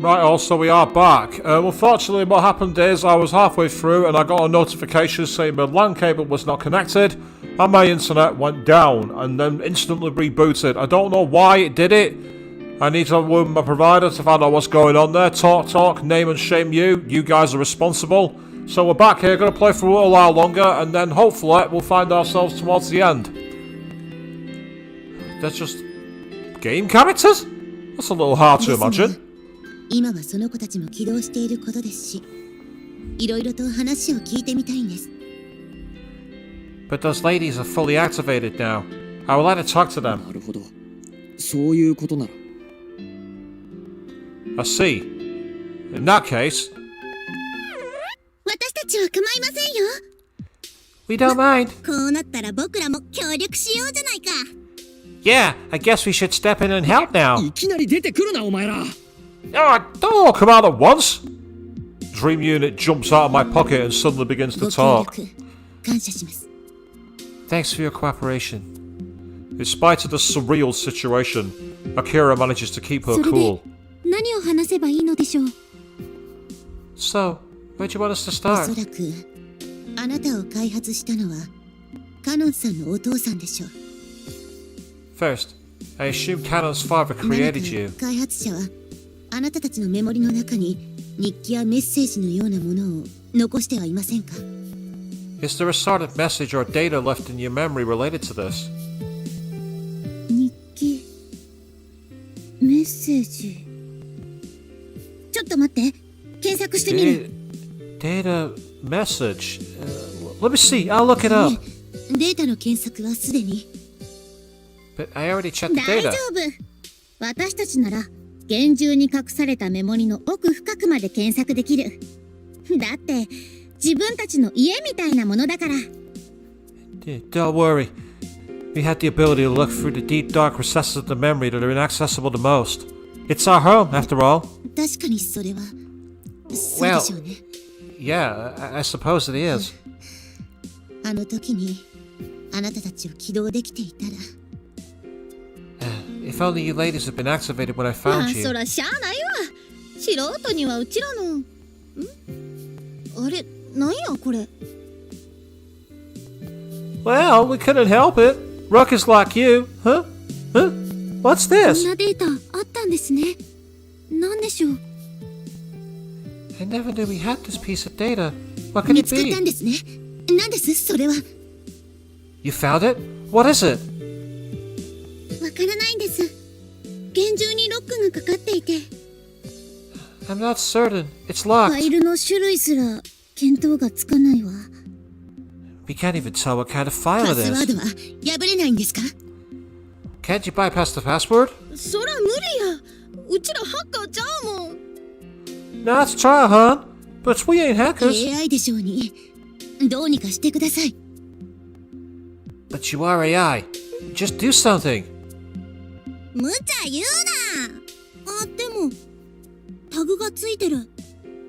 Right, also we are back. Unfortunately, what happened is I was halfway through and I got a notification saying my LAN cable was not connected and my internet went down and then instantly rebooted. I don't know why it did it. I need to work with my provider to find out what's going on there. Talk, name and shame you. You guys are responsible. So we're back here, going to play for a little while longer and then hopefully we'll find ourselves towards the end. They're just game characters? That's a little hard to imagine. 今はその子たちも起動していることですし、いろいろと話を聞いてみたいんです。But those ladies are fully activated now. I would like to talk to them. なるほど。そういうことなら。I see. In that case... 私たちは構いませんよ。We don't mind. こうなったら僕らも協力しようじゃないか。Yeah, I guess we should step in and help now. いきなり出てくるな、お前ら。Oh, don't all come out at once. Dream Unit jumps out of my pocket and suddenly begins to talk. 感謝します。 Thanks for your cooperation. In spite of the surreal situation, Akira manages to keep her cool. 何を話せばいいのでしょう。So, where do you want us to お start? そらくあなたを開発したのはカノンさんのお父さんでしょう。 First, I assume Kanon's father created you. 開発者はあなたたちのメモリの中に日記やメッセージのようなものを残してはいませんか？ Is there a sort of message or data left in your memory related to this? 日記、メッセージ。ちょっと待って、検索してみる。Data message. Let me see. I'll look it up. データの検索はすでに。But I already checked the 大 data. 丈夫。私たちなら厳重に隠されたメモリの奥深くまで検索できる。だって自分たちの家みたいなものだから。Don't worry. We had the ability to look through the deep dark recesses of the memory that are inaccessible to most. It's our home, after all. 確かにそれはそうでしょうね。Yeah, I suppose it is. あの時にあなたたちを起動できていたら。If only you ladies had been activated when I found you. そらしゃあないわ。素人にはうちらの。あれ、なんやこれ。Well, we couldn't help it. Ruckus like you, huh? What's こ this? んなデータあったんですね。なんでしょう。I never knew we had this piece of data. What could 見 it つかったん be? ですね。なんですそれは。 You found it? What is it? わからないんです。厳重にロックがかかっていて。I'm not certain. It's ファ locked. イルの種類すら見当がつかないわ。 We can't even tell what kind of パ file ス it ワー is. ドは破れないんですか？ Can't you bypass the password? そら無理や。うちらハッカーちゃうもん。 Nah, let's try, hon. But we ain't hackers. AI でしょうに。どうにかしてください。 But you are AI. Just do something. 無茶言うな。あ、でもタグがついてる。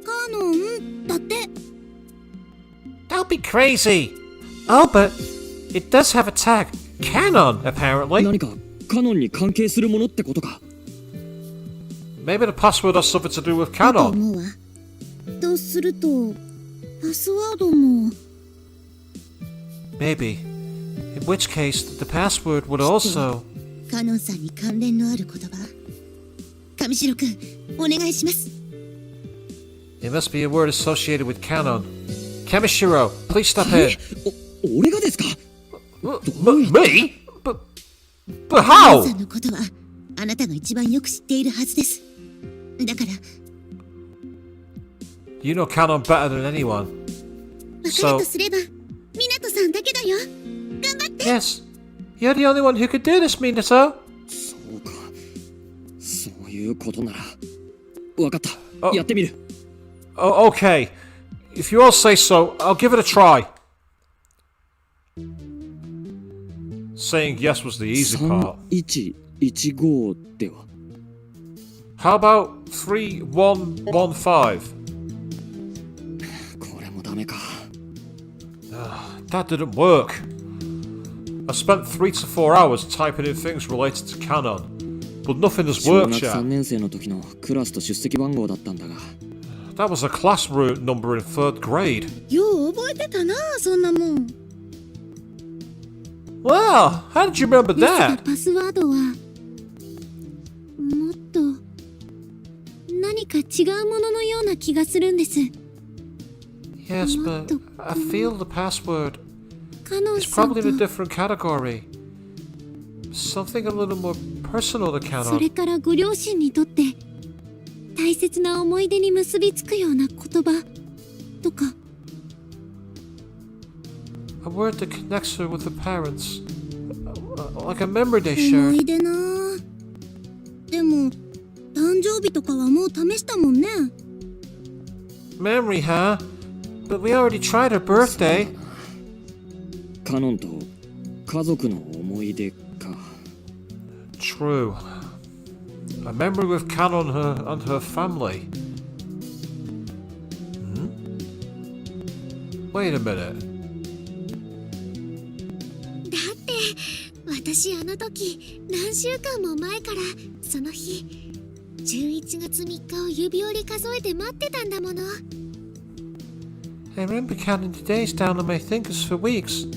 カノンだって。 Don't be crazy. Oh, but it does have a tag. Kanon, apparently. 何かカノンに関係するものってことか。Maybe the password has something to do with だと Kanon. 思うわ。とするとパスワードも。 Maybe. In which case, the password would also... カノンさんに関連のある言葉。上白くん、お願いします。 It must be a word associated with Kanon. Kamishiro, please step in. 俺がですか？ Me? But カノン how? さんのことはあなたが一番よく知っているはずです。だから You know Kanon better than anyone. 分かるとすればMinatoさんだけだよ。頑張って。 Yes. You're the only one who could do this, Minato. そうか。そういうことなら。わかった。あやってみる。Oh, okay. If you all say so, I'll give it a try. Saying yes was the easy part. 3115では。 How about 3115? これもダメか。That didn't work. I spent 3 to 4 hours typing in things related to Kanon, but nothing has 小 worked 学 yet. 3年生の時のクラスと出席番号だったんだが That was a class route number in 3rd grade. よう覚えてたな、そんなもん。 Wow, how did you remember ですが that? パスワードはもっと何か違うもののような気がするんです。 Yes, but I feel the password カノン is さん probably と in a different category. Something a little more personal to それ Kanon. からご両親にとって大切な思い出に結びつくような言葉とか A word that connects her with the parents. Like a memory they 思 shared. い出なあ。でも誕生日とかはもう試したもんね。 Memory, huh? But we already tried her birthday. カノンと家族の思い出か True. A memory with Kanon and her family. Wait a minute. だって私あの時何週間も前からその日11月3日を指折り数えて待ってたんだもの。 I remember counting the days down on my fingers for weeks.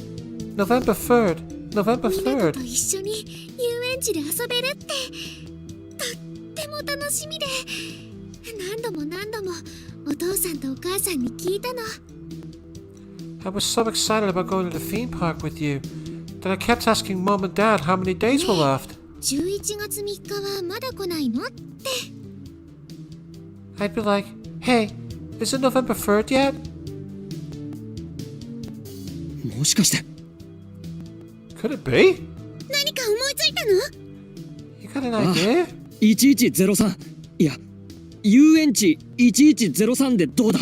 November 3rd. November みなと 3rd. と一緒に遊園地で遊べるってとっても楽しみで何度も何度もお父さんとお母さんに聞いたの。 I was so excited about going to the theme park with you that I kept asking Mom and Dad how many days were left. 11月3日はまだ来ないのって。 I'd be like, hey, is it November 3rd yet? もしかして Could it be? 何か思いついたの？ You got an idea? 1103いや遊園地1103でどうだ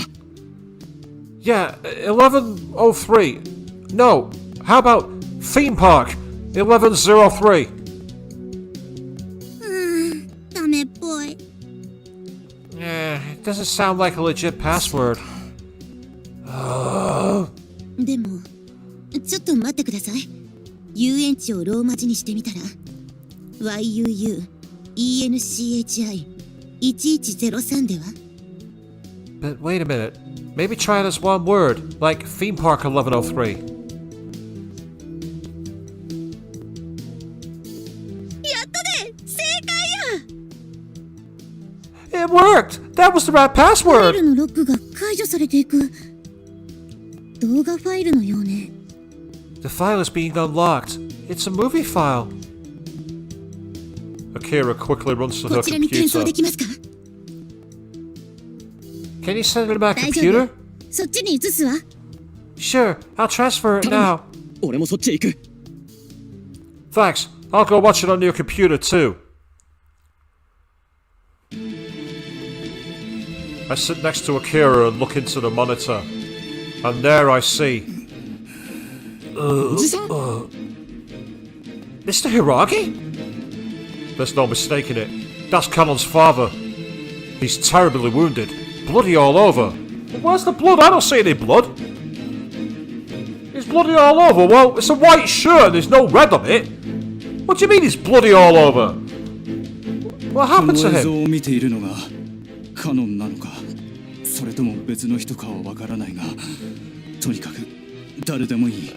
Yeah, 1103. No, how about theme park 1103? ダメっぽい。 It doesn't sound like a legit password. でもちょっと待ってください。遊園地をローマ字にしてみたら YUUENCHI1103 では But wait a minute. Maybe try it as one word, like theme park 1103. やっとで正解や。 It worked! That was the right ファイ password! ルのロックが解除されていく。動画ファイルのようね。 The file is being unlocked. It's a movie file. Akira quickly runs to こ her ちらに転 computer. 送できますか？ Can you send it to my 大丈 computer? 夫。そっちに移すわ。 Sure, I'll transfer it 頼 now. む俺もそっちへ行く Thanks. I'll go watch it on your computer too. I sit next to Akira and look into the monitor. And there I see おじさん Mr. Hiragi? There's no mistaking it. That's Kanon's father. He's terribly wounded. Bloody all over. Where's the blood? I don't see any blood. He's bloody all over. Well, it's a white shirt and there's no red on it. What do you mean he's bloody all over? What こ happened to の映像 him? を見ているのがカノンなのかそれとも別の人かはわからないがとにかく誰でもいい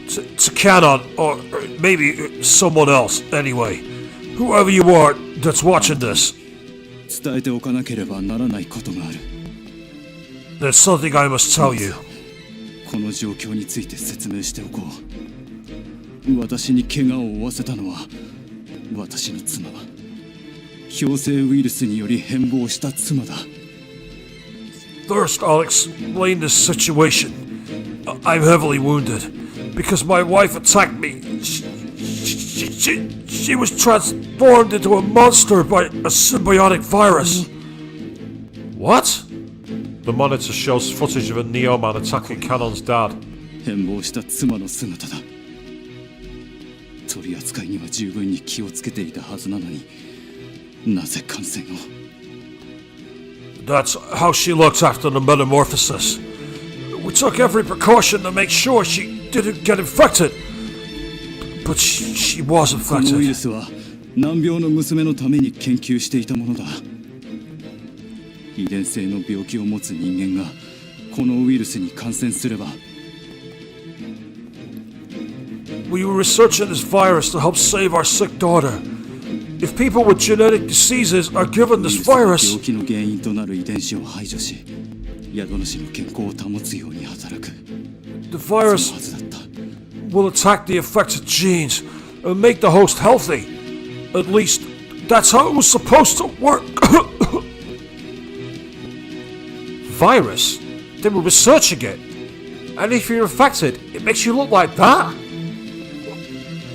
To Kanon, or maybe someone else. Anyway, whoever you are that's watching this, 伝えておかなければならないことがある there's something I must tell you. この状況について説明しておこう私に怪我を負わせたのは私の妻陽性ウイルスにより変貌した妻だ First, I'll explain this situation. I'm heavily wounded because my wife attacked me. She was transformed into a monster by a symbiotic virus. What? The monitor shows footage of a Neoman attacking Kanon's dad. 変貌した妻の姿だ取り扱いには十分に気をつけていたはずなのになぜ感染を That's how she looked after the metamorphosis. We took every precaution to make sure she didn't get infected. But she was このウイル affected. スは難病の娘のために研究していたものだ。遺伝性の病気を持つ人間がこのウイルスに感染すれば We were researching this virus to help save our sick daughter. If people with genetic diseases are given ウイ this ルスは virus, 病気の原因となる遺伝子を排除し宿主の健康を保つように働く。 the そのは virus ずだった。 will attack the affected genes and make the host healthy. At least, that's how it was supposed to work. Virus? They were researching it. And if you're infected, it makes you look like that?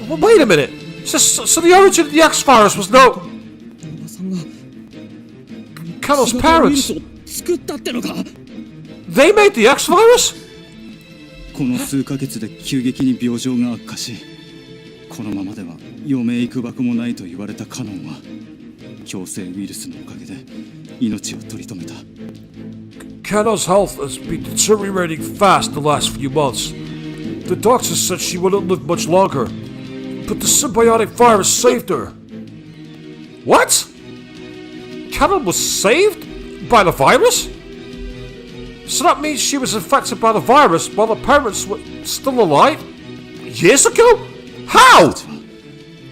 Well, wait a minute. So the origin of the X virus was no... 野田さんが Kanon's 違ったウイル parents. スを作ったってのか。 They made the X virus? この数ヶ月で急激に病状が悪化しこのままでは余命いくばくもないと言われたカノンは強制ウイルスのおかげで命を取り留めた。 Kanon's health has been deteriorating fast the last few months. The doctors said she wouldn't live much longer, but the symbiotic virus saved her. What? Kanon was saved? By the virus? So that means she was infected by the virus while the parents were still alive? Years ago? How?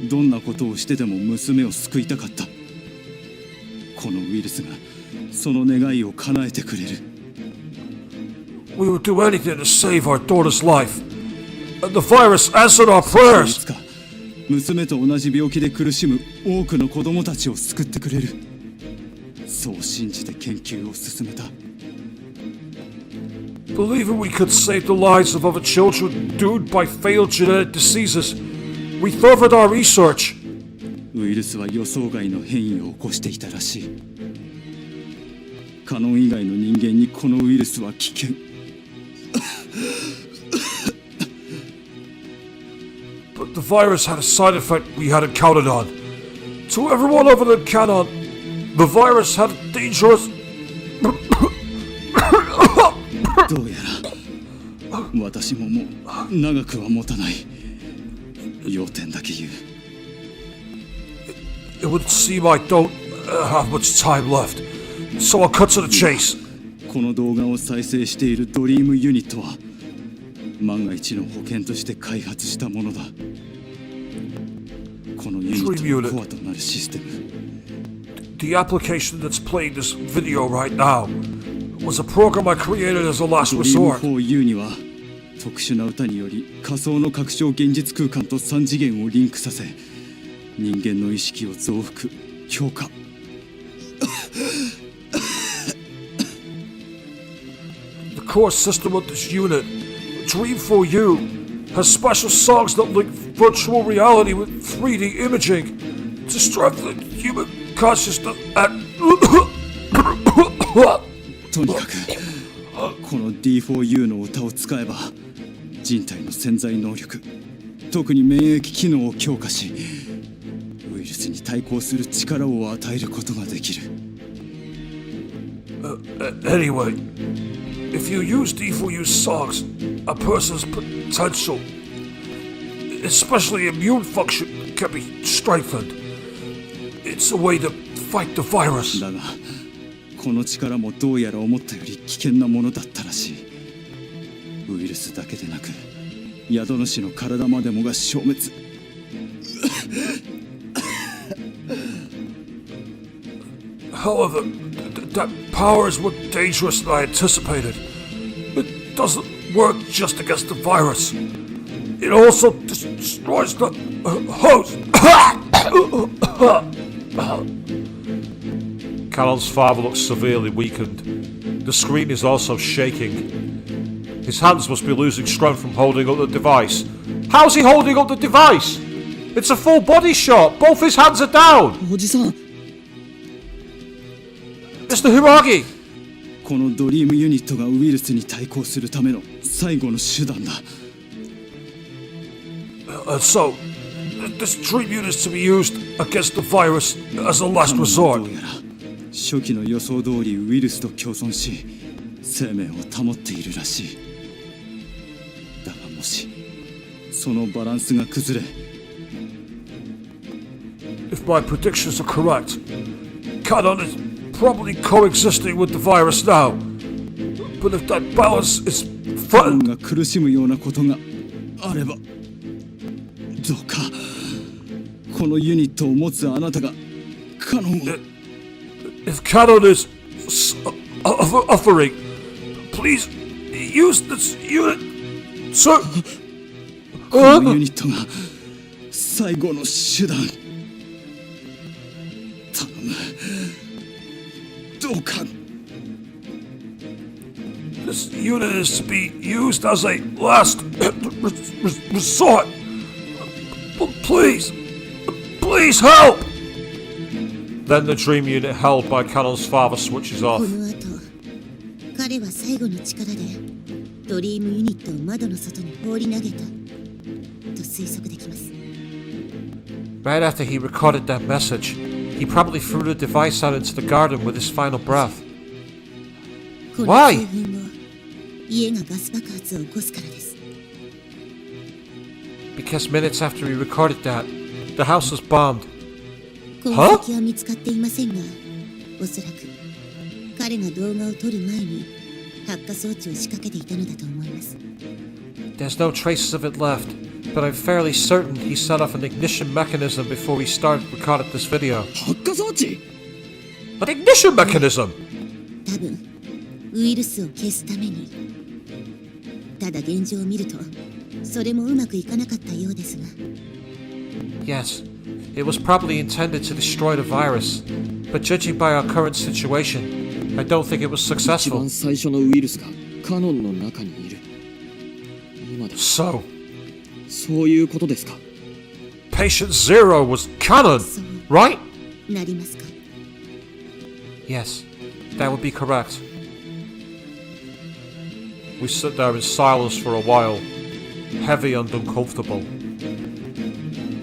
どんなことをしてでも娘を救いたかった。このウイルスがその願いを叶えてくれる。 We would do anything to save our daughter's life. And the virus answered our い prayers. つか娘と同じ病気で苦しむ多くの子供たちを救ってくれる。そう信じて研究を進めた。 Believing we could save the lives of other children doomed by failed genetic diseases, we furthered our research. ウイルスは予想外の変異を起こしていたらしい。カノン以外の人間にこのウイルスは危険。 But the virus had a side effect we hadn't counted on. To everyone other than Kanon, the virus had a dangerous... どうやら私ももう長くは持たない。要点だけ言う。 It would seem I don't have much time left, so I'll cut to the chase. この動画を再生しているドリームユニットは万が一の保険として開発したものだ。このユニットのコアとなるシステム。 The application that's playing this video right now was a program I created as a last ドリーム resort. 4U には特殊な歌により仮想の拡張現実空間と3次元をリンクさせ人間の意識を増幅強化。 The core system of this unit, Dream for You, has special songs that link virtual reality with 3D imaging to strengthen human consciousness and... とにかくこの D4U の歌を使えば人体の潜在能力特に免疫機能を強化しウイルスに対抗する力を与えることができる。 Anyway, if you use D4U songs, a person's potential, especially immune function, can be strengthened. It's a way to fight the virus. だがこの力もどうやら思ったより危険なものだったらしい。ウイルスだけでなく宿主の体までもが消滅。 However, that power is more dangerous than I anticipated. It doesn't work just against the virus. It also destroys the host. Kanon's father looks severely weakened. The screen is also shaking. His hands must be losing strength from holding up the device. How's he holding up the device? It's a full body shot. Both his hands are down. おじさん、 Mr. Hiragi! このドリームユニットがウイルスに対抗するための最後の手段だ。 So, this dream unit is to be used against the virus as a last ど resort. うやら初期の予想通りウイルスと共存し生命を保っているらしい。だがもしそのバランスが崩れ my predictions are correct, Kanon is probably coexisting with the virus now. But if that balance is カノン threatened, が苦しむようなことがあればどうかこのユニットを持つあなたがカノンを if Kanon is offering, please use this unit. Sir, このユニットが最後の手段頼むどうか this unit is to be used as a last resort. Please help! Then the dream unit held by Kanon's father switches こ off. の後彼は最後の力でドリームユニットを窓の外に放り投げたと推測できます。 Right after he recorded that message, he probably threw the device out into the garden with his final breath. この Why? 数分後家がガス爆発を起こすからです。 Because minutes after he recorded that, the house was bombed. 痕跡は見つかっていませんが、おそらく彼が動画を撮る前に発火装置を仕掛けていたのだと思います。 There's no traces of it left, but I'm fairly certain he set off an ignition mechanism before he started recording this video. 発火装置 An ignition mechanism! 多分ウイルスを消すために。ただ現状を見るとそれもうまくいかなかったようですが。 Yes, it was probably intended to destroy the virus, but judging by our current situation, I don't think it was 一 successful. 番最初のウイルスがカノンの中にいる今で So, そういうことですか patient zero was Kanon, そう right? なりますか。 Yes, that would be correct. We sit there in silence for a while, heavy and uncomfortable.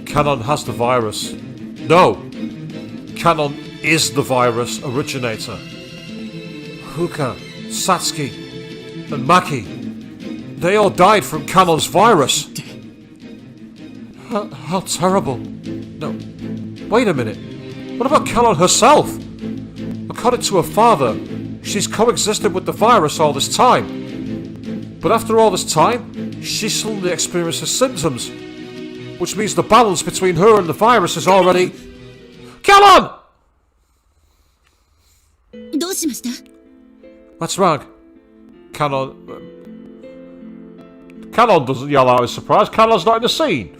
Kanon has the virus. No! Kanon is the virus originator. Huka, Satsuki, and Maki, they all died from Kanon's virus. How terrible. No, wait a minute. What about Kanon herself? According to her father, she's coexisted with the virus all this time. But after all this time, she suddenly experiences symptoms. Which means the balance between her and the virus is already... Kanon! どうしました？ What's wrong? Kanon... Kanon doesn't yell out in surprise. Kanon's not in the scene.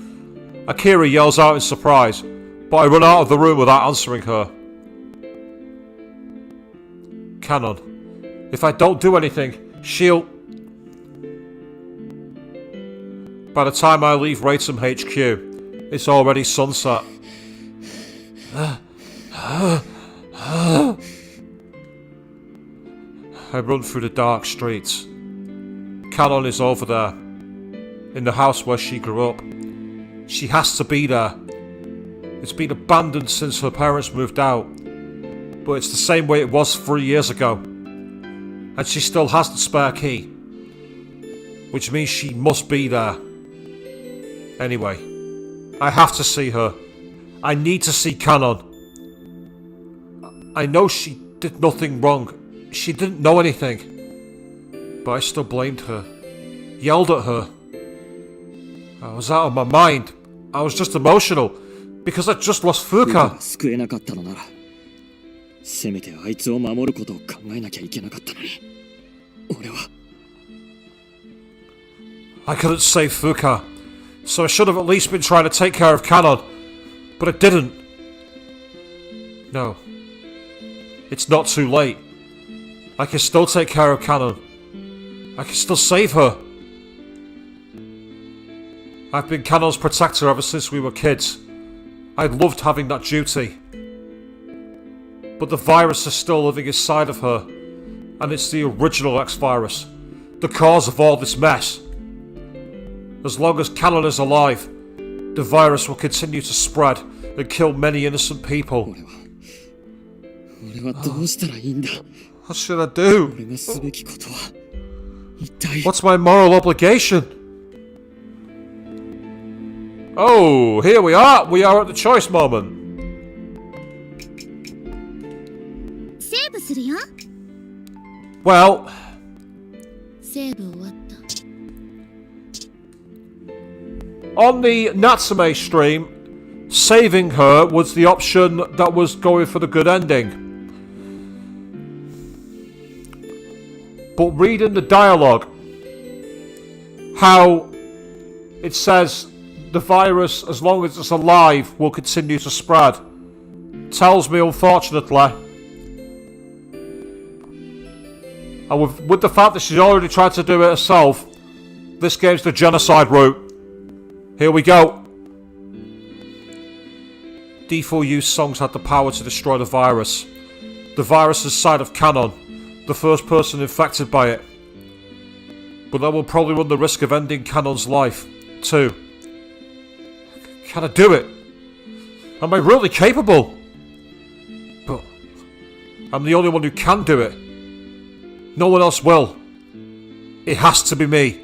Akira yells out in surprise, but I run out of the room without answering her. Kanon, if I don't do anything, she'll... By the time I leave Ratum HQ, it's already sunset. I run through the dark streets. Kanon is over there, in the house where she grew up. She has to be there. It's been abandoned since her parents moved out, but it's the same way it was 3 years ago. And she still has the spare key, which means she must be there. Anyway, I have to see her. I need to see Kanon. I know she did nothing wrong. She didn't know anything. But I still blamed her. Yelled at her. I was out of my mind. I was just emotional. Because I just lost フーカ Fuka. が救えなかったのならせめてあいつを守ることを考えなきゃいけなかったのに俺は I couldn't save Fuka. So I should have at least been trying to take care of Kanon. But I didn't. No. It's not too late. I can still take care of Kanon. I can still save her. I've been Kanon's protector ever since we were kids. I loved having that duty. But the virus is still living inside of her. And it's the original X-Virus. The cause of all this mess. As long as Kanon is alive, the virus will continue to spread and kill many innocent people. 俺はどうしたらいいんだ What should I do? 俺がすべきことは一体 What's my moral obligation? Oh, here we are! We are at the choice moment. セーブするよ。 Well, セーブ終わった。 on the Natsume stream, saving her was the option that was going for the good ending. But reading the dialogue, how it says the virus, as long as it's alive, will continue to spread, tells me, unfortunately, and with the fact that she's already tried to do it herself, this game's the genocide route. Here we go. D4U songs had the power to destroy the virus. The virus's side of Kanon, the first person infected by it. But that will probably run the risk of ending Kanon's life, too. Can I do it? Am I really capable? But I'm the only one who can do it. No one else will. It has to be me.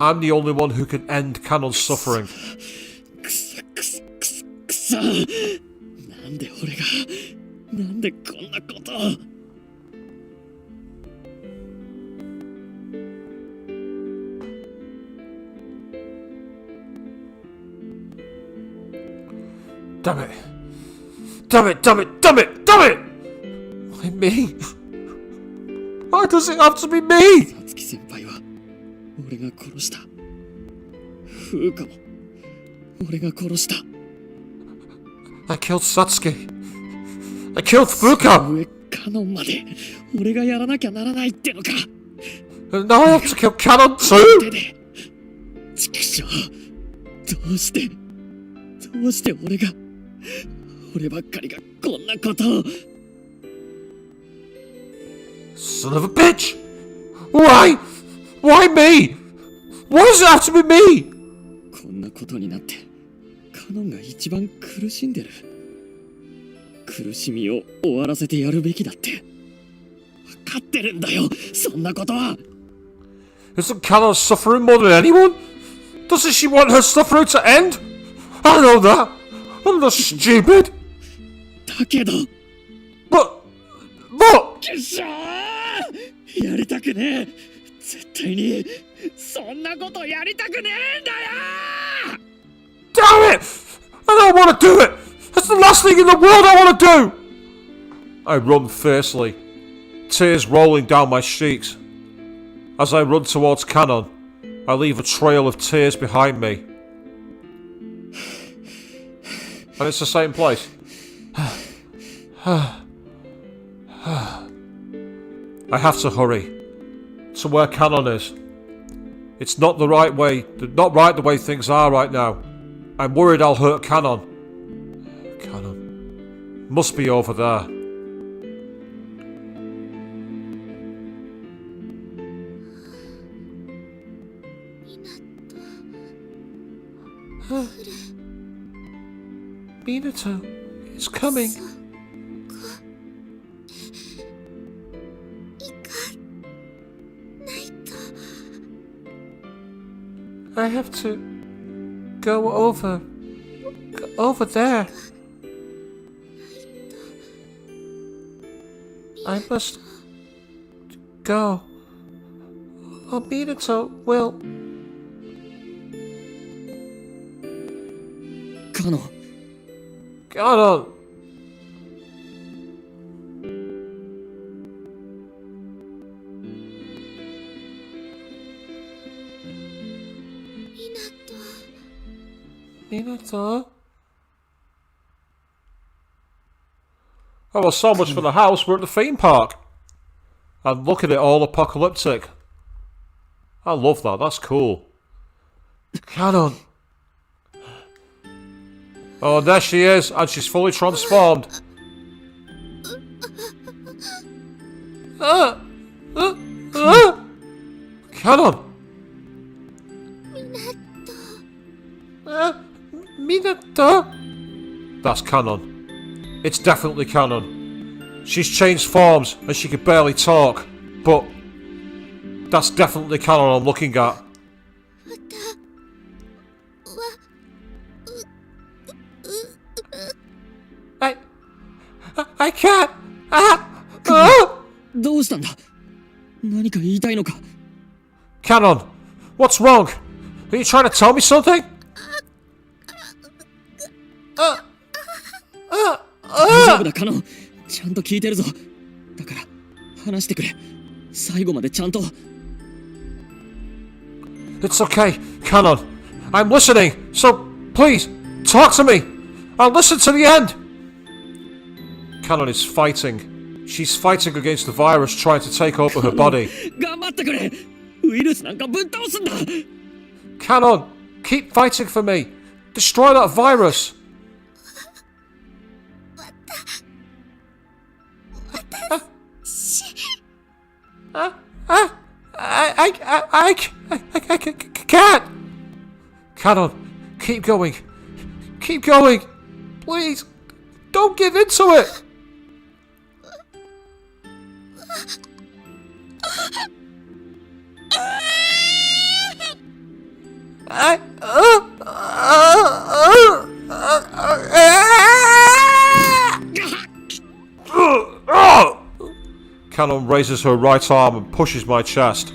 I'm the only one who can end Kanon's suffering. くそなんで俺がなんでこんなことを Damn it! Damn it! Damn it! Damn it! Damn it! Why me? Why does it have to be me? さつき先輩は俺が殺した風花も俺が殺した I killed Satsuki. I killed Fuka. 上カノンまで俺がやらなきゃならないってのか And now I have to kill Kanon 手 too. で畜生どうして俺ばっかりがこんなことを Son of a bitch! Why? Why me? Why does it have to be me? こんなことになってカノンが一番苦しんでる苦しみを終わらせてやるべきだって分かってるんだよそんなことは Isn't Kanon suffering more than anyone? Doesn't she want her suffering to end? I know that. I'm not stupid. だけど But くっしゃーやりたくねえ絶対にそんなことやりたくねえんだよ damn it! I don't want to do it. That's the last thing in the world I want to do. I run fiercely, tears rolling down my cheeks. As I run towards Kanon, I leave a trail of tears behind me. And it's the same place. I have to hurry to where Kanon is. It's not the right way, not right the way things are right now. I'm worried I'll hurt Kanon. Kanon must be over there. Minato, it's coming. I have to go over there. I must go. Or Minato will. カノン Kanon! Minato? Oh, well, so much for the house. We're at the theme park. And look at it, all apocalyptic. I love that. That's cool. Kanon. Oh, there she is, and she's fully transformed. Kanon. Minato. That's Kanon. It's definitely Kanon. She's changed forms and she can barely talk, but that's definitely Kanon I'm looking at. I can't. どうしたんだ？何か言いたいのか？ Kanon, what's wrong? Are you trying to tell me something? 大丈夫だカノン、ちゃんと聞いてるぞ。だから話してくれ。最後までちゃんと。 It's okay, Kanon. I'm listening, so please, talk to me. I'll listen to the end. Kanon is fighting. She's fighting against the virus trying to take over her body. 頑張ってくれ。ウイルスなんかぶっ倒すんだ。 Kanon, keep fighting for me. Destroy that virus. I can't. Kanon, keep going. Keep going. Please, don't give in to it. Kanon raises her right arm and pushes my chest.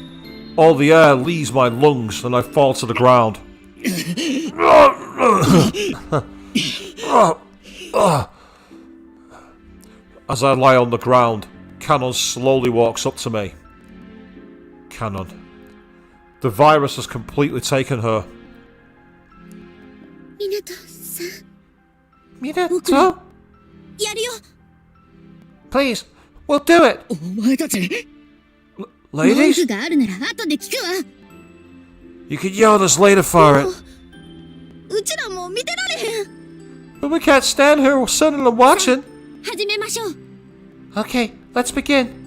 All the air leaves my lungs and I fall to the ground. As I lie on the ground, Kanon slowly walks up to me. Kanon. The virus has completely taken her. 港さん、 Minato? やるよ。 Please, we'll do it. お前たち。文 Ladies, 句があるなら後で聞くわ。 you can yell at us later for it. うちらも見てられへん。 But we can't stand here sitting and watching. 始めましょう。 Okay, let's begin.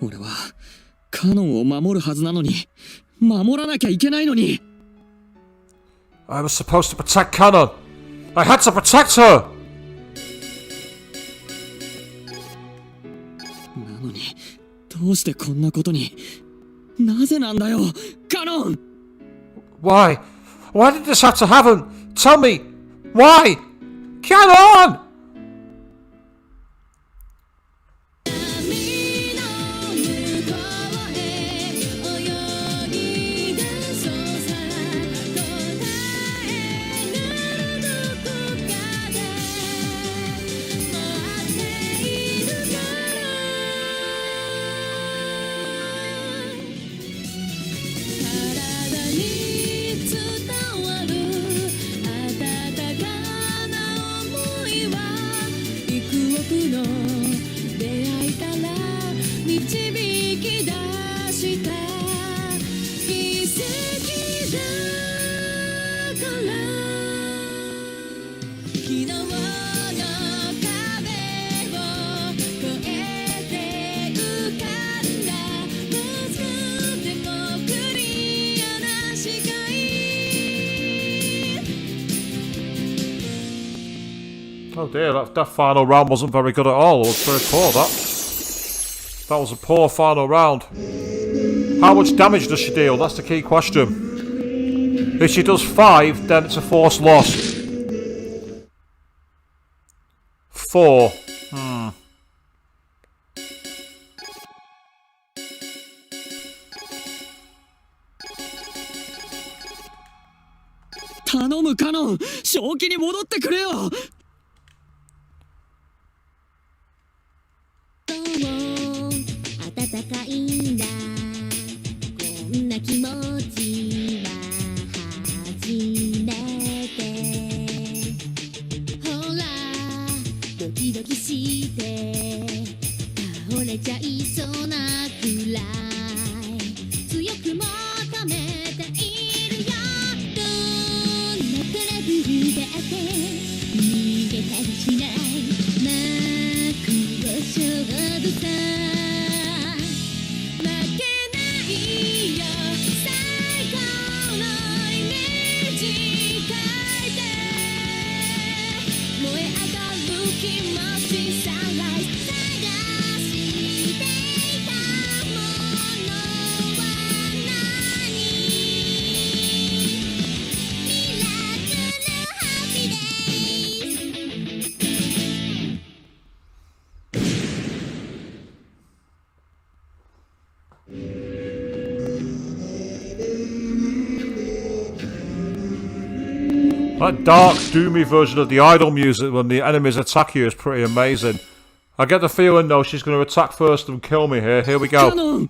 俺はカノンを守るはずなのに、守らなきゃいけないのに。 I was supposed to protect Kanon. I had to protect her. なのに、どうしてこんなことに。なぜなんだよ、カノン。 Why? Why did this have to happen? Tell me. Why? Kanon! Oh dear, that final round wasn't very good at all. It was very poor, that was a poor final round. How much damage does she deal? That's the key question. If she does 5, then it's a forced loss. 4.頼むカノン、正気に戻ってくれよ。暖かいんだ。こんな気持ちは初めて。ほら、ドキドキして倒れちゃいそうなくらい強く求めているよ。どんなトラブルだって That dark, doomy version of the idol music when the enemies attack you is pretty amazing. I get the feeling though she's going to attack first and kill me here. Here we go. Kanon!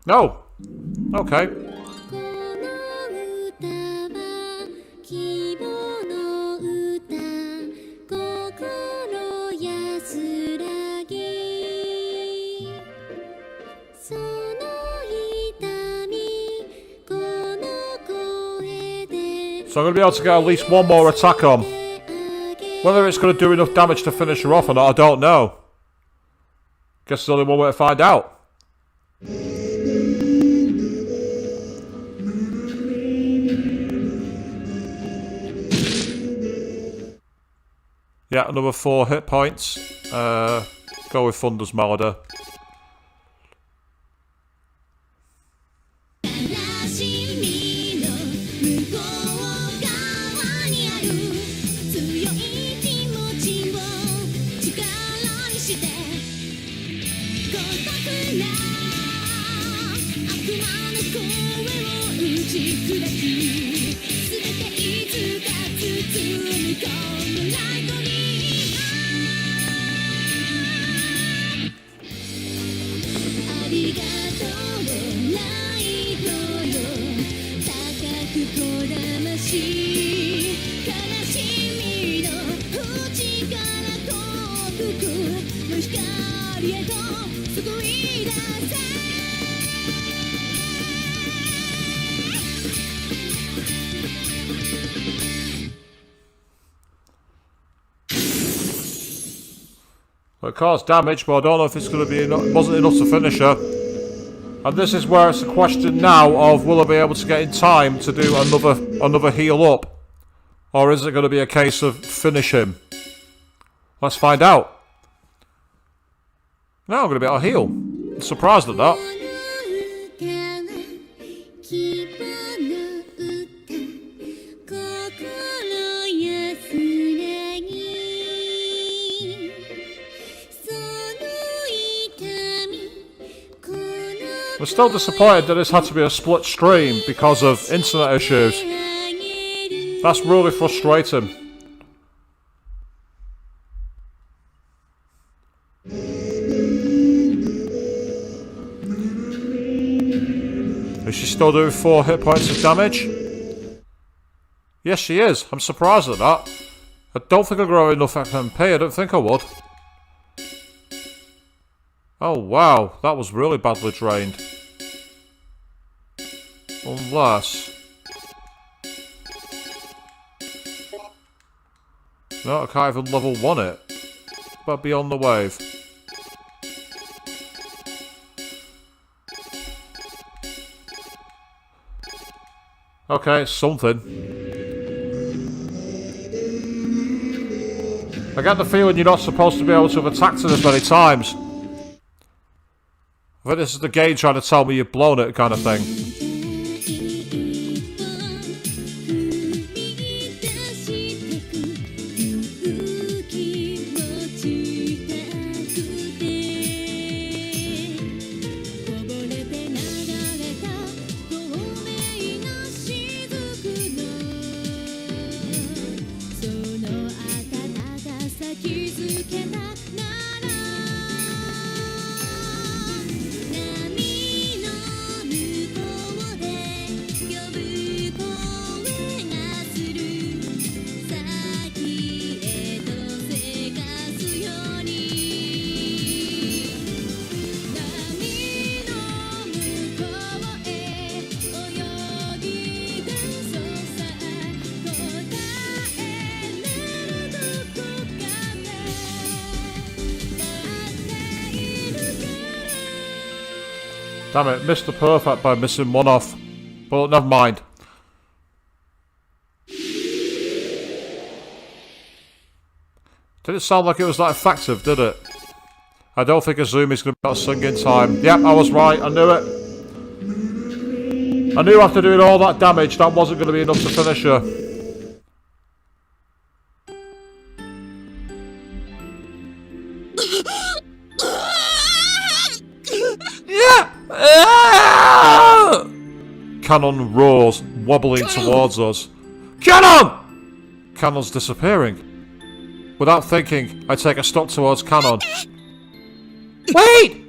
No. Okay. この歌は希望の歌心安らぎその痛みこの声で So I'm going to be able to get at least one more attack on. Whether it's going to do enough damage to finish her off or not, I don't know. Guess there's only one way to find out. Yeah, another 4 hit points. Go with Thunder's Melody. 悲しみの向こう側にある強い気持ちを力にして孤独な悪魔の声を打ち砕き全ていつか包み込むライトにありがとうライトよ高くこだまし悲しみの淵から遠くの光へと救い出せ Well, it caused damage, but I don't know if it's going to be enough. It wasn't enough to finish her. And this is where it's a question now of will I be able to get in time to do another heal up, or is it going to be a case of finish him? Let's find out. Now I'm going to be able to heal. I'm surprised at that. 希望の歌心安らぎその痛みこの I'm still disappointed that this had to be a split stream because of internet issues. That's really frustrating. Is she still doing 4 hit points of damage? Yes, she is. I'm surprised at that. I don't think I grow enough MP. I don't think I would. Oh, wow. That was really badly drained. Unless... No, I can't even level 1 it. But beyond the wave. Okay, it's something. I get the feeling you're not supposed to be able to have attacked it as many times. I think this is the game trying to tell me you've blown it kind of thing. 'Damn it, missed the perfect by missing 1 off. But never mind. Didn't sound like it was that effective, did it? I don't think Azumi's going to be able to sing in time. Yep, I was right, I knew it. I knew after doing all that damage that wasn't going to be enough to finish her. Kanon roars, wobbling towards us. Kanon! Kanon's disappearing. Without thinking, I take a step towards Kanon. Wait!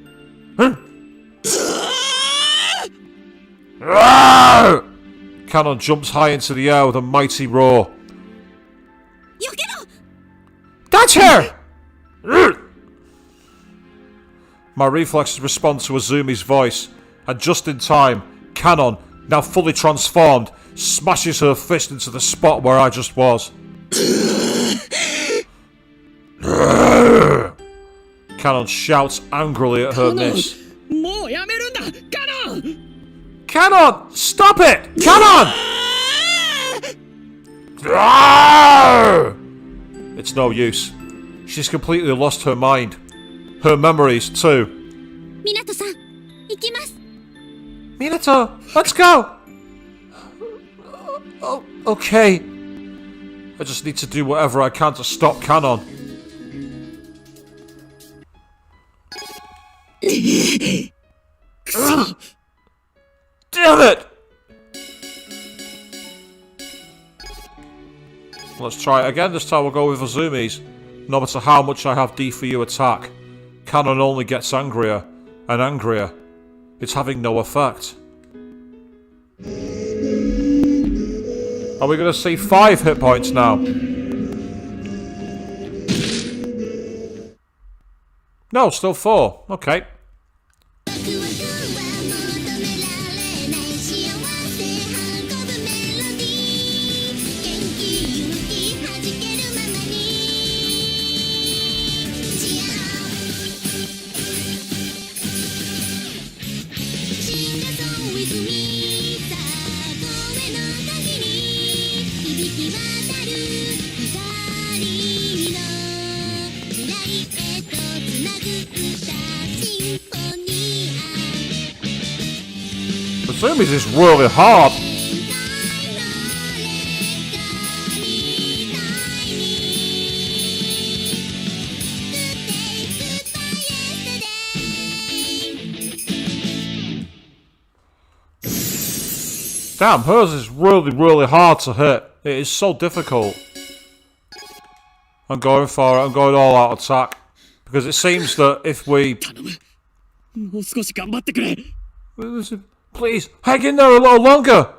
Kanon jumps high into the air with a mighty roar. That's her! My reflexes respond to Azumi's voice, and just in time, Kanon, now fully transformed, smashes her fist into the spot where I just was. Kanon shouts angrily at her miss. もうやめるんだカノン Kanon! Stop it! Kanon! It's no use. She's completely lost her mind. Her memories, too. 港さん、行きます。 Minato, let's go! Okay. I just need to do whatever I can to stop Kanon. Damn it! Let's try it again. This time we'll go with Azumi's. No matter how much I have D for you attack, Kanon only gets angrier and angrier. It's having no effect. Are we going to see 5 hit points now? No, still 4. Okay. ワクワクは求められない幸せ運ぶメロディー元気勇気弾けるままにシアシンガソン with me さあ声の限り響き渡る光の未来へとつなぐ歌シンフォニー Azumi's is really hard. Damn, hers is really hard to hit. It is so difficult. I'm going for it. I'm going all out attack. Because it seems that if we... 頼むもう少し頑張ってくれ Please, hang in there a little longer!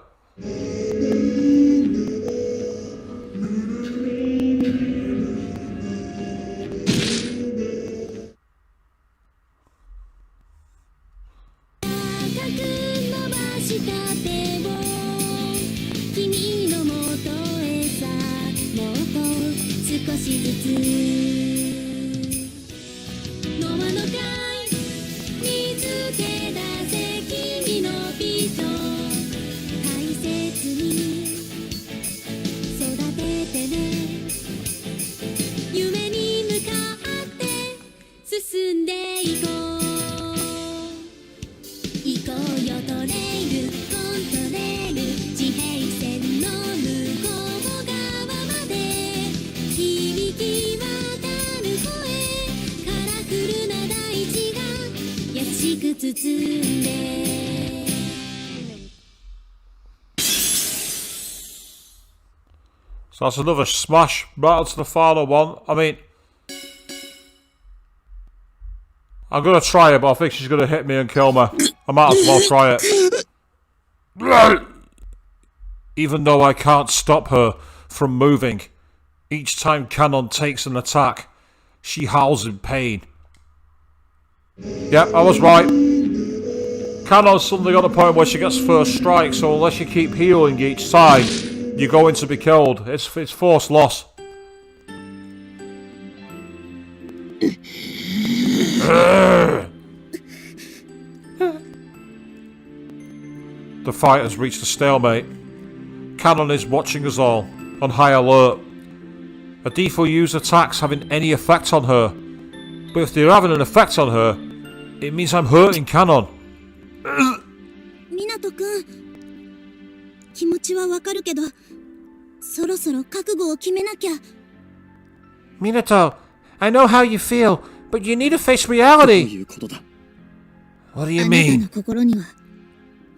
So that's another smash right onto the final one. I mean, I'm going to try it, but I think she's going to hit me and kill me. I might as well try it. Even though I can't stop her from moving, each time Kanon takes an attack, she howls in pain. Yep, I was right. Kanon's suddenly got a point where she gets first strike, so unless you keep healing each time, you're going to be killed. It's force loss. The fight has reached a stalemate. Kanon is watching us all, on high alert. A default use attacks having any effect on her. But if they're having an effect on her, it means I'm hurting Kanon. 湊くん気持ちはわかるけどそろそろ覚悟を決めなきゃ Minato, I know how you feel, but you need to face どう reality. いうことだ What do あ you なたの mean? 心には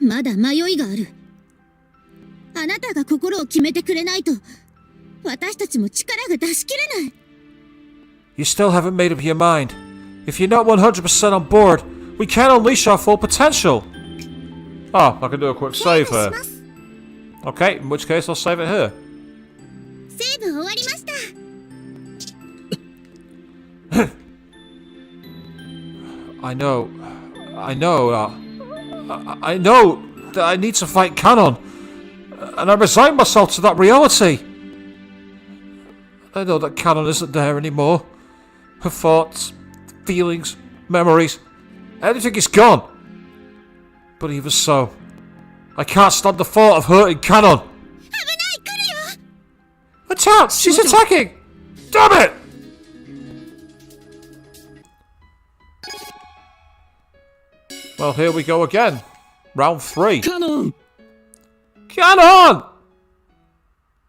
まだ迷いがあるあなたが心を決めてくれないと私たちも力が出し切れない。 You still haven't made up your mind. If you're not 100% on board, we can't unleash our full potential. Oh, I can do a quick セー save ブし here. ます。 Okay, in which case I'll save it here. セーブ終わりました。 I know that I need to fight Kanon, and I resign myself to that reality. I know that Kanon isn't there anymore. Her thoughts, feelings, memories, everything is gone. But even so, I can't stand the thought of hurting Kanon. 危ない、来るよ。 Attack! She's attacking! Damn it! Well, here we go again. Round 3. カノン Kanon!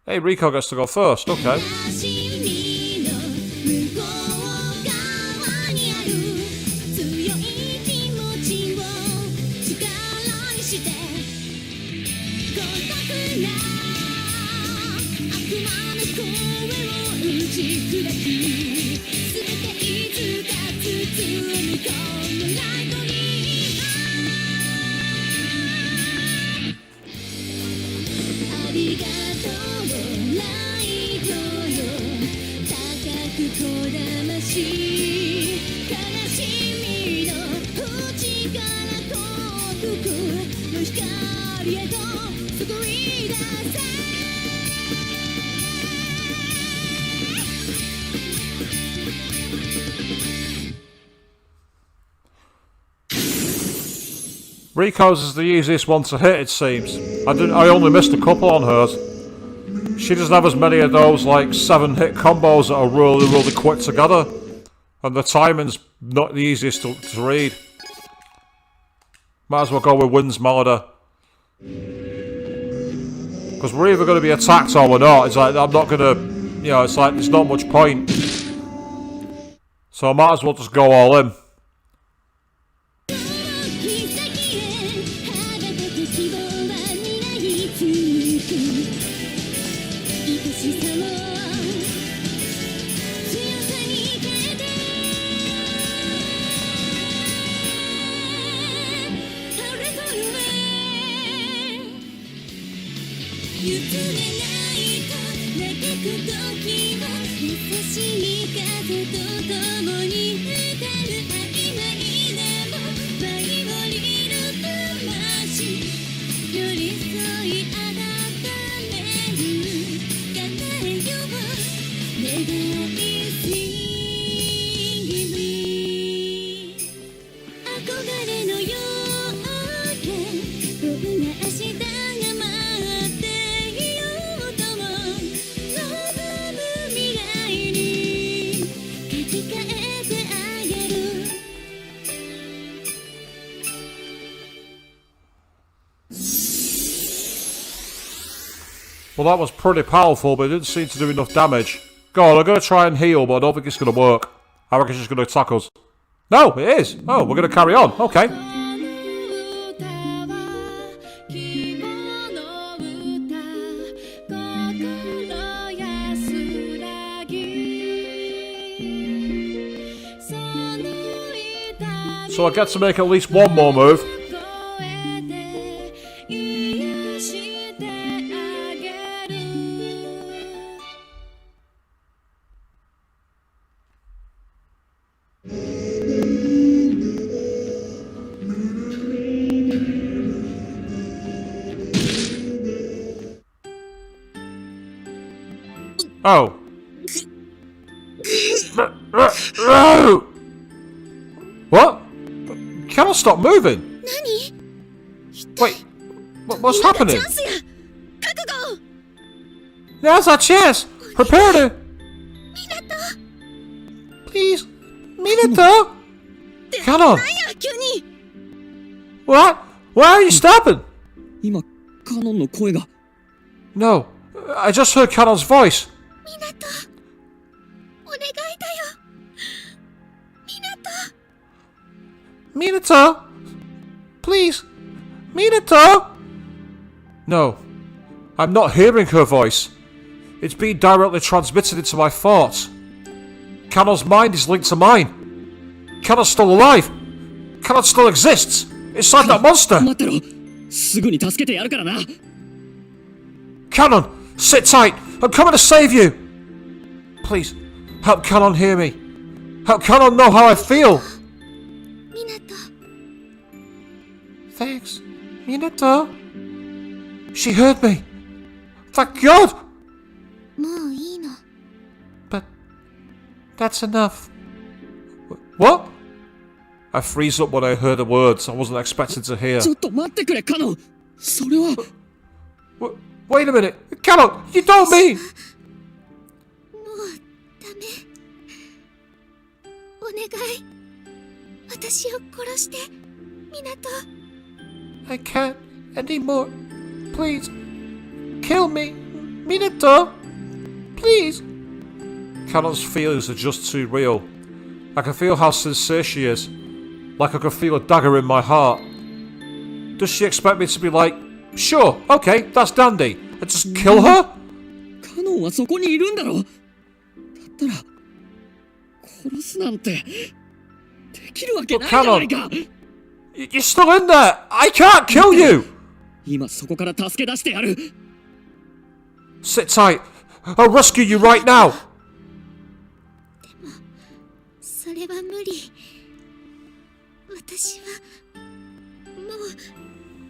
Hey, Rico gets to go first. Okay. 君の向こう側にある強い気持ちを力にして孤独な悪魔の声を打ち砕き全ていつか包み込むライトにありがとうライトよ高くこだまし悲しみの淵から幸福の光へと救い出せ Rico's is the easiest one to hit, it seems. I only missed a couple on hers. She doesn't have as many of those, like, 7-hit combos that are really, really quick together. And the timing's not the easiest to read. Might as well go with Wind's Melody. Because we're either going to be attacked or we're not. It's like, I'm not going to... You know, it's like, there's not much point. So I might as well just go all in. 譲れないと嘆く時は優しい風と共に歌う曖昧でもバイオリンの魂寄り添い温める叶えよう願いすぎる憧れのようでどんな明日が待っていようとも望む未来に書き換えてあげる Well, that was pretty powerful, but it didn't seem to do enough damage. Go on, I'm going to try and heal, but I don't think it's going to work. I reckon she's going to attack us. No, it is. Oh, we're going to carry on. Okay. So I get to make at least one more move. Oh. What? Cannot stop moving. 何 Wait, what's happening? チャンスや覚悟 Now's our chance. Prepare to. 港 Please, Minato. Kanon. なんや急に What? Why are you stopping? 今カノンの声が No, I just heard Kanon's voice. 港お願いだよ港 Minato, please, Minato. No, I'm not hearing her voice. It's being directly transmitted into my thoughts. Kanon's mind is linked to mine. Kanon's still alive. Kanon still exists. Inside that monster. 待ってろ。すぐに助けてやるからな。Kanon, sit tight. I'm coming to save you. Please, help Kanon hear me. Help Kanon know how I feel. みなと Thanks, Minato. She heard me. Thank God. もういいの But that's enough. What? I freeze up when I heard the words I wasn't expecting to hear. ちょっと待ってくれ、カノン。それは。Wait a minute. Kanon, you don't mean... もうダメお願い私を殺してみなと I can't anymore. Please, kill me. Minato. Please. Kanon's feelings are just too real. I can feel how sincere she is. Like I can feel a dagger in my heart. Does she expect me to be like, sure, okay, that's dandy, and just kill her? カノンはそこにいるんだろ。だったら殺すなんてできるわけないじゃないか。You're still in there. I can't kill you. 今そこから助け出してやる。 Sit tight. I'll rescue you right now. それは無理私はもう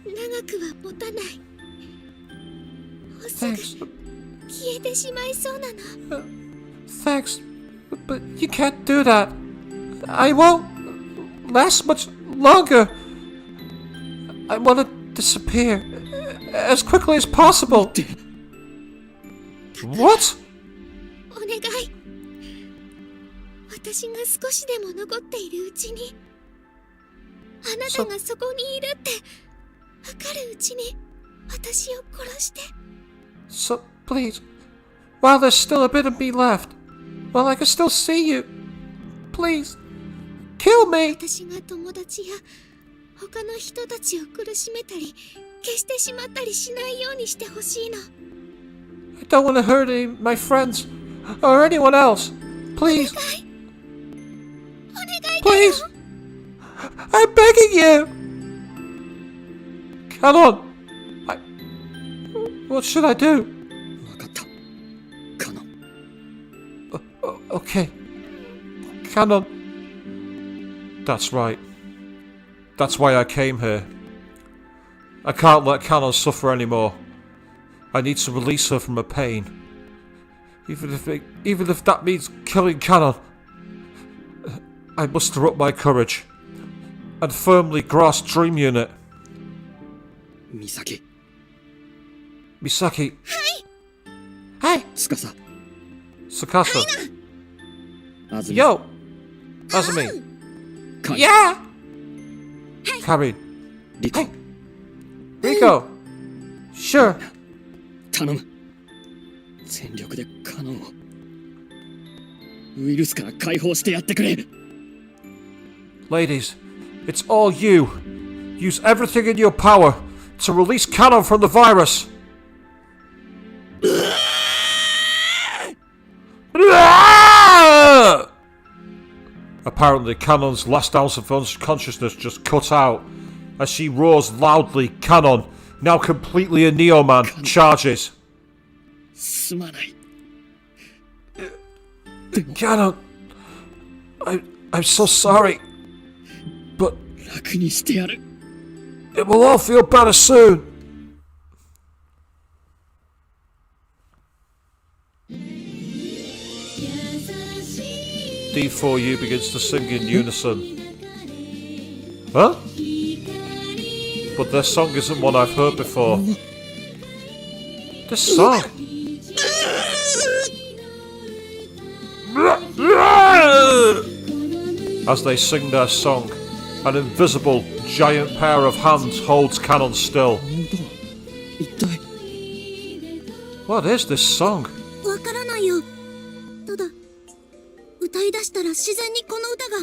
長くは持たないもうすぐ Thanks. 消えてしまいそうなの Thanks, but you can't do that. I won't last much longer. I want to disappear as quickly as possible. What? お願い私が少しでも残っているうちにあなたがそこにいるってわかるうちに私を殺して So, please, while there's still a bit of me left, while I can still see you, please, kill me. 私が友達や他の人たちを苦しめたり消してしまったりしないようにしてほしいの I don't want to hurt any of my friends or anyone else. Please, お願い please, I'm begging you. Kanon, what should I do? 分かった。カノン。 Okay, Kanon. That's right. That's why I came here. I can't let Kanon suffer anymore. I need to release her from her pain. Even if that means killing Kanon. I muster up my courage and firmly grasp Dream Unit. ミサキ、 Misaki. Hey, 司、 Tsukasa. あずみ、 Yo, Azumi. カイ、 Yeah. Karin. リコ、 Rico. Sure. 頼む。全力でカノンをウイルスから解放してやってくれ。 Ladies, it's all you. Use everything in your power to release Kanon from the virus. Apparently, Kanon's last ounce of consciousness just cut out as she roars loudly. Kanon, now completely a Neoman, charges. すまない。 Kanon, I'm so sorry, but 楽にしてやる。 it will all feel better soon. D4U begins to sing in unison. Huh? But their song isn't one I've heard before. This song. As they sing their song, an invisible, giant pair of hands holds Kanon still. 一体 What is this song? わからないよただ歌い出したら自然にこの歌が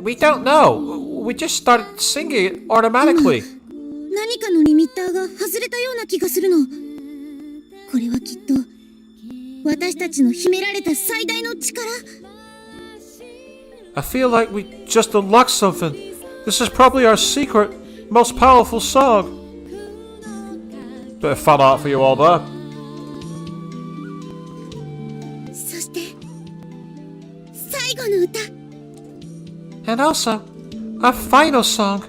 We don't know. We just started singing it automatically. 何かのリミッターが外れたような気がするの。これはきっと私たちの秘められた最大の力。 I feel like we just unlocked something. This is probably our secret, most powerful song. Bit of fan art for you all there. そして最後の歌。 And also, our final song.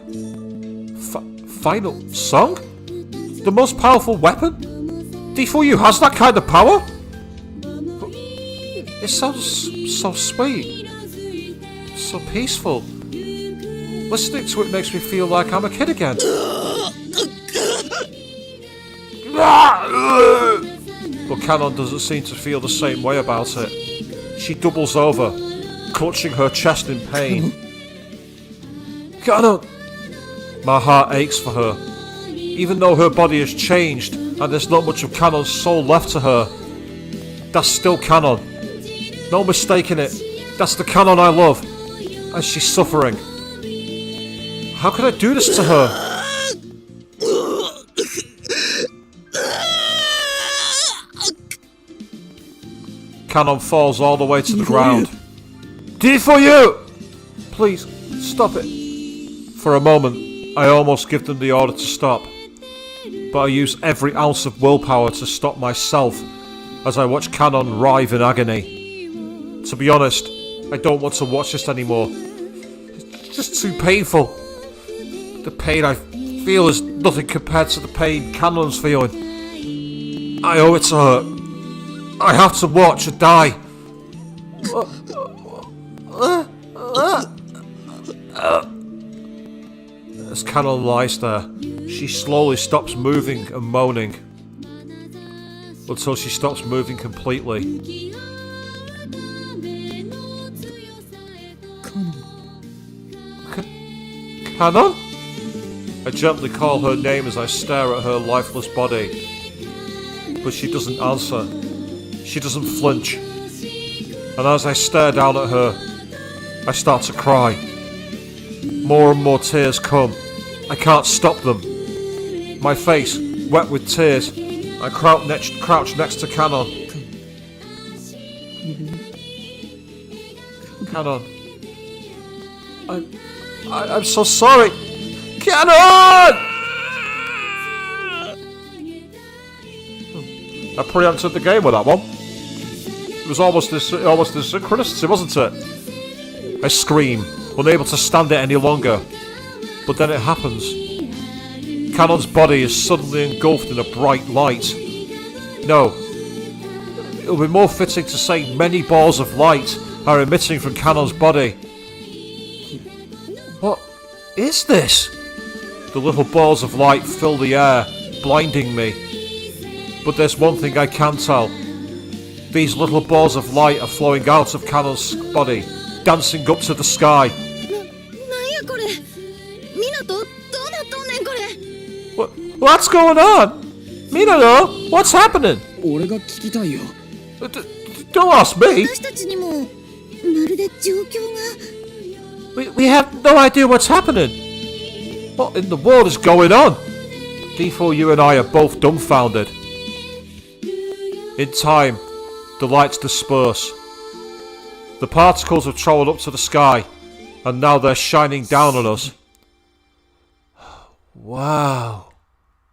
Final song? The most powerful weapon? D4U has that kind of power? It sounds so sweet. So peaceful. Listening to it makes me feel like I'm a kid again. But Kanon doesn't seem to feel the same way about it. She doubles over, clutching her chest in pain. Kanon! My heart aches for her. Even though her body has changed and there's not much of Kanon's soul left to her, that's still Kanon. No mistaking it. That's the Kanon I love. And she's suffering. How could I do this to her? Kanon falls all the way to the ground. D4U! Please, stop it. For a moment, I almost give them the order to stop. But I use every ounce of willpower to stop myself as I watch Kanon writhe in agony. To be honest, I don't want to watch this anymore. It's just too painful. The pain I feel is nothing compared to the pain Kanon's feeling. I owe it to her. I have to watch her die. As Kanon lies there, she slowly stops moving and moaning. Until she stops moving completely. Kanon? I gently call her name as I stare at her lifeless body. But she doesn't answer. She doesn't flinch. And as I stare down at her, I start to cry. More and more tears come. I can't stop them. My face, wet with tears, I crouch next to Kanon. Kanon. I'm so sorry. Kanon! I preempted the game with that one. It was almost this synchronicity, wasn't it? I scream, unable to stand it any longer. But then it happens. Kanon's body is suddenly engulfed in a bright light. No. It would be more fitting to say many balls of light are emitting from Kanon's body. What is this? The little balls of light fill the air, blinding me. But there's one thing I can tell. These little balls of light are flowing out of Kanon's body, dancing up to the sky. なんやこれ。ミナト、どうなっとんねんこれ。 What's going on? Minato, what's happening? 俺が聞きたいよ。 Don't ask me. 私たちにもまるで状況が。 We have no idea what's happening. What in the world is going on? D4U and I are both dumbfounded. In time, the lights disperse. The particles have travelled up to the sky, and now they're shining down on us. Wow.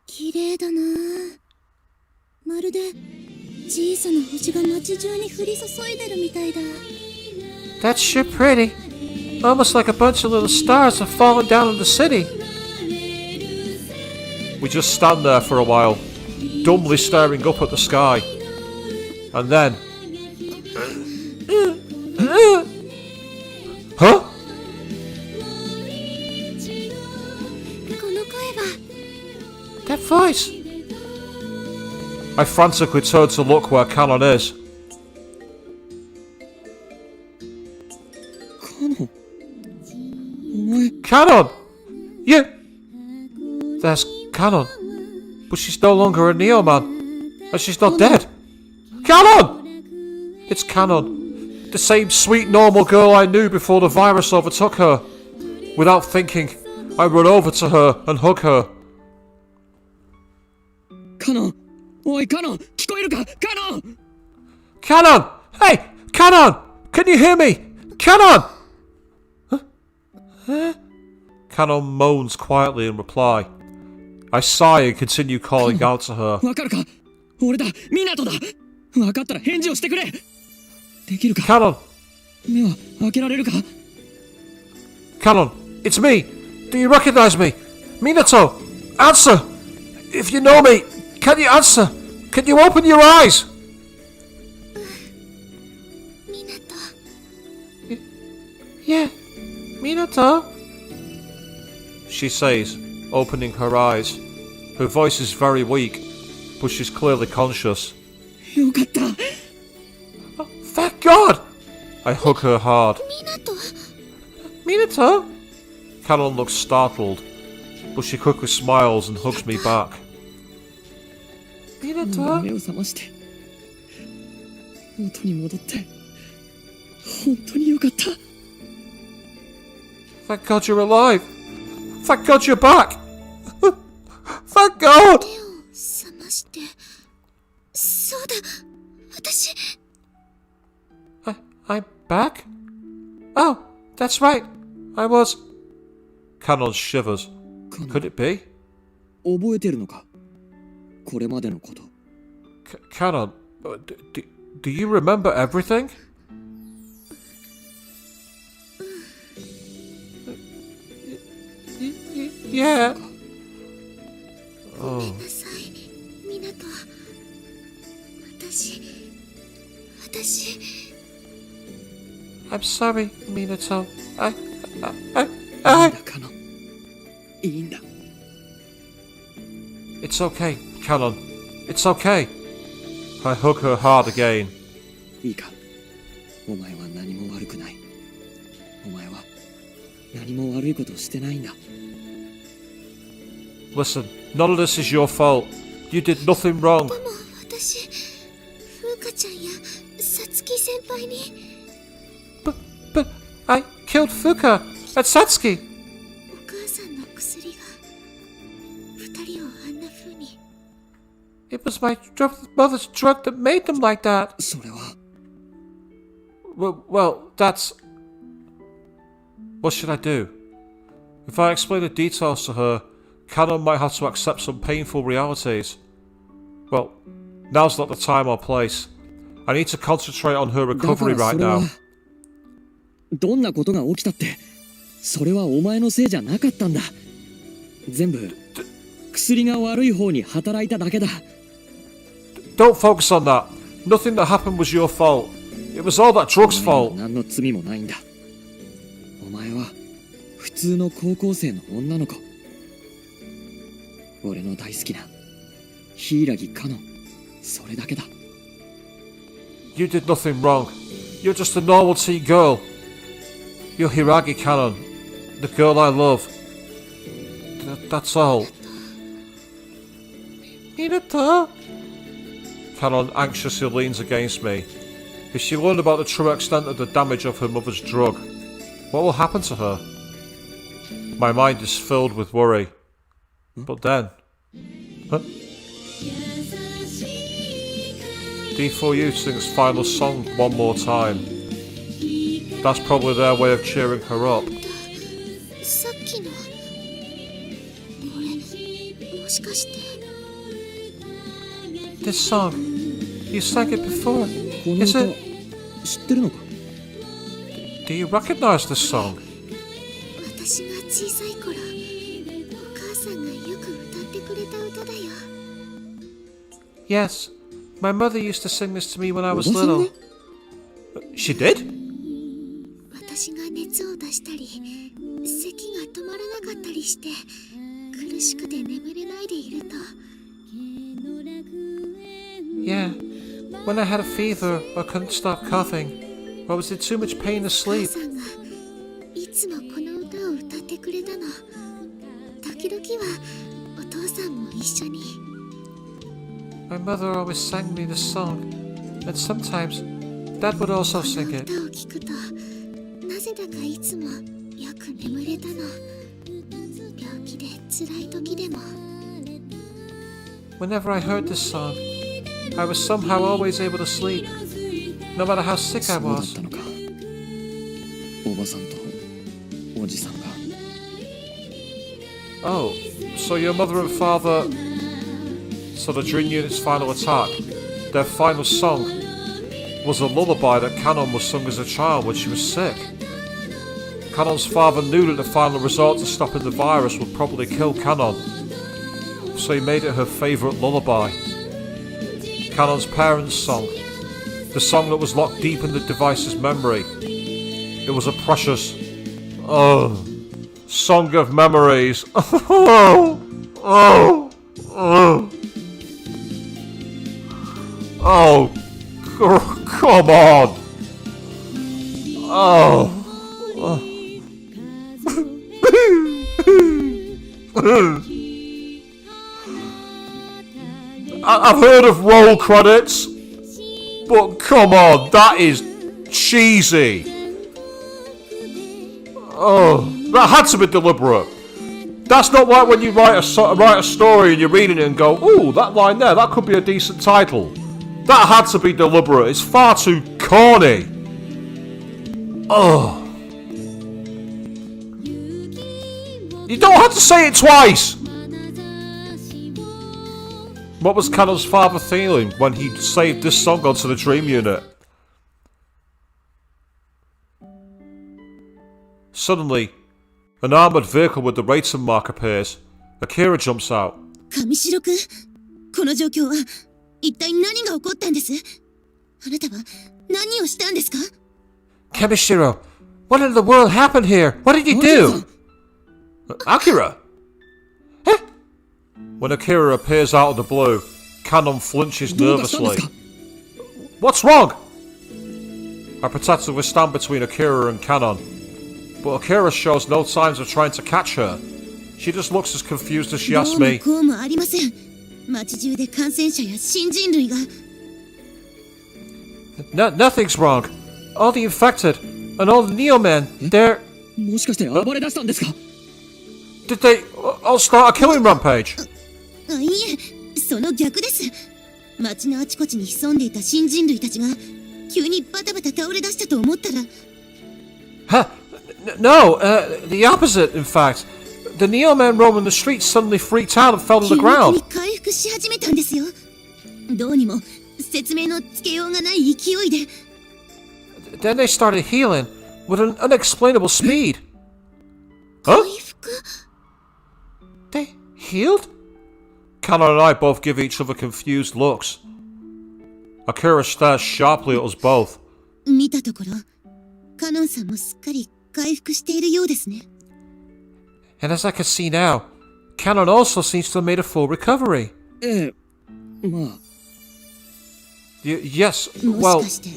綺麗だな。まるで小さな星が街中に降り注いでるみたいだ。 That's sure pretty. Almost like a bunch of little stars have fallen down on the city. We just stand there for a while, dumbly staring up at the sky. And then... Huh? この声は。 That voice! I frantically turn to look where Kanon is. カノン。お前。 Kanon! You... There's Kanon. But she's no longer a Neoman. And she's not dead. Kanon! It's Kanon. The same sweet normal girl I knew before the virus overtook her. Without thinking, I run over to her and hug her. カノン、おいカノン、聞こえるか、カノン。 Kanon! Hey! Kanon! Can you hear me? Kanon! Kanon moans quietly in reply. I sigh and continue calling out to her. わかるか、俺だ、ミナトだ。わかったら返事をしてくれ。できるか、 Kanon! 目は開けられるか。 Kanon! It's me! Do you recognize me? Minato! Answer! If you know me, can you answer? Can you open your eyes? みなと Yeah, Minato? She says, opening her eyes. Her voice is very weak, but she's clearly conscious. よかった。 Thank God! I hug her hard. みなと Minato? Kanon looks startled, but she quickly smiles and hugs me back. 目 Minato? を覚まして元に戻って本当によかった。 Thank God you're alive! Thank God you're back! Thank God! 目を覚まして。そうだ、私 I'm back? Oh, that's right. I was. Kanon shivers. Could it be? 覚えてるのか、これまでのこと。 Kanon, do you remember everything? Yeah. ごめんなさい、みなと。私 I'm sorry, Minato. I. いいんだカノン、いいんだ。 It's okay, Kanon. It's okay. I hug her hard again. いいか、お前は何も悪くない。お前は何も悪いことをしてないんだ。 Listen, none of this is your fault. You did nothing wrong. でも私、風花ちゃんやさつき先輩に But I killed Fuka and Satsuki. お母さんの薬が二人をあんな風に。 It was my mother's drug that made them like that. それは Well, that's... What should I do? If I explain the details to her, Kanon might have to accept some painful realities. Well, now's not the time or place. I need to concentrate on her だか recovery ら right それは now. どんなことが起きたってそれはお前のせいじゃなかったんだ。全部薬が悪い方に働いただけだ。 Don't focus on that. Nothing that happened was your fault. It was all that drug's お前には fault. 何の罪もないんだ。お前は普通の高校生の女の子。俺の大好きな柊カノン、それだけだ。 You did nothing wrong. You're just a normal teen girl. You're Hiragi Kanon, the girl I love. That's all. Minato? Kanon anxiously leans against me. If she learned about the true extent of the damage of her mother's drug, what will happen to her? My mind is filled with worry. But then... Huh? D4U sings final song one more time. That's probably their way of cheering her up. さっきのこれもしかして This song, you sang it before. この Is 歌 it? 知ってるのか。 Do you recognize this song? 私が小さい頃お母さんがよく歌ってくれた歌だよ。 Yes, my mother used to sing this to me when I お was ばさん little. が She did? 私が熱を出したり咳が止まらなかったりして苦しくて眠れないでいると Yeah, when I had a fever or couldn't stop coughing, or was in too much pain to お母 sleep. さんがいつもこの歌を歌ってくれたの。時々はお父さんも一緒に。 My mother always sang me this song, and sometimes Dad would also こ sing の it. 歌を聴くとなぜだかいつもよく眠れたの。病気で辛い時でも。Whenever I heard this song, I was somehow always able to sleep, no matter how sick I そうだっ was. たのか。おばさんとおじさんが。 Oh, so your mother and father... So the Dream Unit's final attack, their final song, was a lullaby that Kanon was sung as a child when she was sick. Kanon's father knew that the final resort to stopping the virus would probably kill Kanon, so he made it her favourite lullaby. Kanon's parents' song, the song that was locked deep in the device's memory. It was a precious, song of memories. Come on. I've heard of roll credits, but come on, that is cheesy. That had to be deliberate. That's not like when you write a story and you're reading it and go, ooh, that line there, that could be a decent title. That had to be deliberate. It's far too corny. You don't have to say it twice. What was Kanon's father feeling when he saved this song onto the Dream Unit? Suddenly, an armoured vehicle with the rating mark appears. Akira jumps out. 神城くん、この状況は一体何が起こったんです？あなたは何をしたんですか？ Kamishiro, what in the world happened here? What did you do? Akira? Eh? When Akira appears out of the blue, Kanon flinches どうかしたんで nervously. すか？ What's wrong? I protectively stand between Akira and Kanon, but Akira shows no signs of trying to catch her. She just looks as confused as she ど asks うも me, こうもありません。街中で感染者や新人類が。Nothing's wrong. All the infected and all the Neoman, they're... もしかして暴れ出したんですか？ Did they all start a killing rampage? いえ、その逆です。街のあちこちに潜んでいた新人類たちが急にバタバタ倒れ出したと思ったら。Huh? No, the opposite, in fact. The Neoman roaming the streets suddenly freaked out and fell to the 急に ground. 回復し始めたんですよ。どうにも説明のつけようがない勢いで。Then they started healing with an unexplainable speed. 回 Huh? 復？ They healed? Kanon and I both give each other confused looks. Akira stares sharply at us both. 見たところ、カノンさんもすっかり回復しているようですね。And as I can see now, Kanon also seems to have made a full recovery. ええ、まあ。 Yes, も well, しかして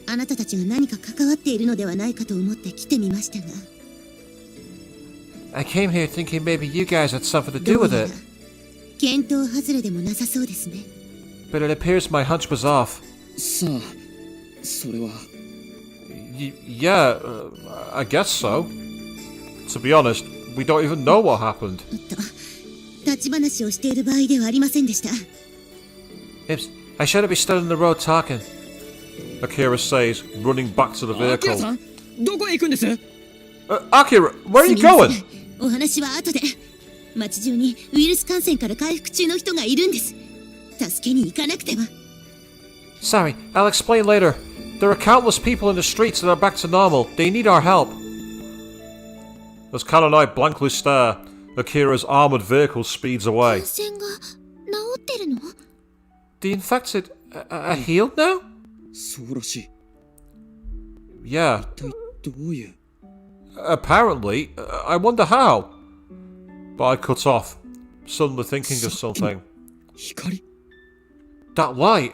あなたたちが何か関わっているのではないかと思って来てみましたが。 I came here thinking maybe you guys had something to ど do う with やら it, 見当外れでもなさそうですね。 but it appears my hunch was off. さあ、それは。 Yeah, I guess so. To be honest, we don't even know what happened. おっと、立ち話をしている場合ではありませんでした。 Ips, I shouldn't be stood in the road talking, Akira says, running back to the アキラさ vehicle. ん、どこへ行くんです？ Akira, where are you すみま going? せん。お話は後で。街中にウイルス感染から回復中の人がいるんです。助けに行かなくては。 Sorry, I'll explain later. There are countless people in the streets that are back to normal. They need our help. As Kanon and I blankly stare, Akira's armoured vehicle speeds away. 感染が治ってるの？ The infected are healed now? そうらしい。 Yeah, 一体どういう。 apparently. I wonder how. But I cut off, suddenly thinking of something. 光？ That light!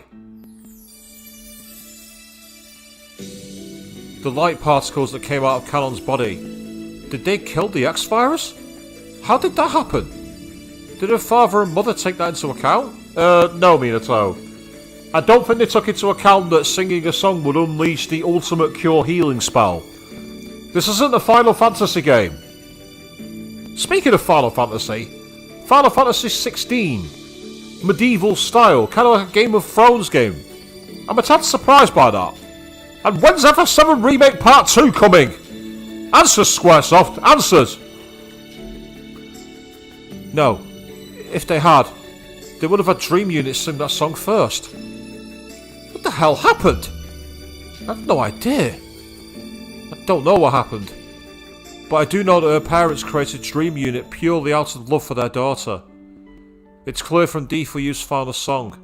The light particles that came out of Kanon's body. Did they kill the X-Virus? How did that happen? Did her father and mother take that into account? No, Minato. I don't think they took into account that singing a song would unleash the ultimate cure healing spell. This isn't a Final Fantasy game. Speaking of Final Fantasy, Final Fantasy 16. medieval style, kind of like a Game of Thrones game. I'm a tad surprised by that. And when's FF7 Remake Part 2 coming? Answers, Squaresoft, answers! No. If they had, they would have had Dream Unit sing that song first. What the hell happened? I have no idea. I don't know what happened. But I do know that her parents created Dream Unit purely out of love for their daughter. It's clear from D4U's final song.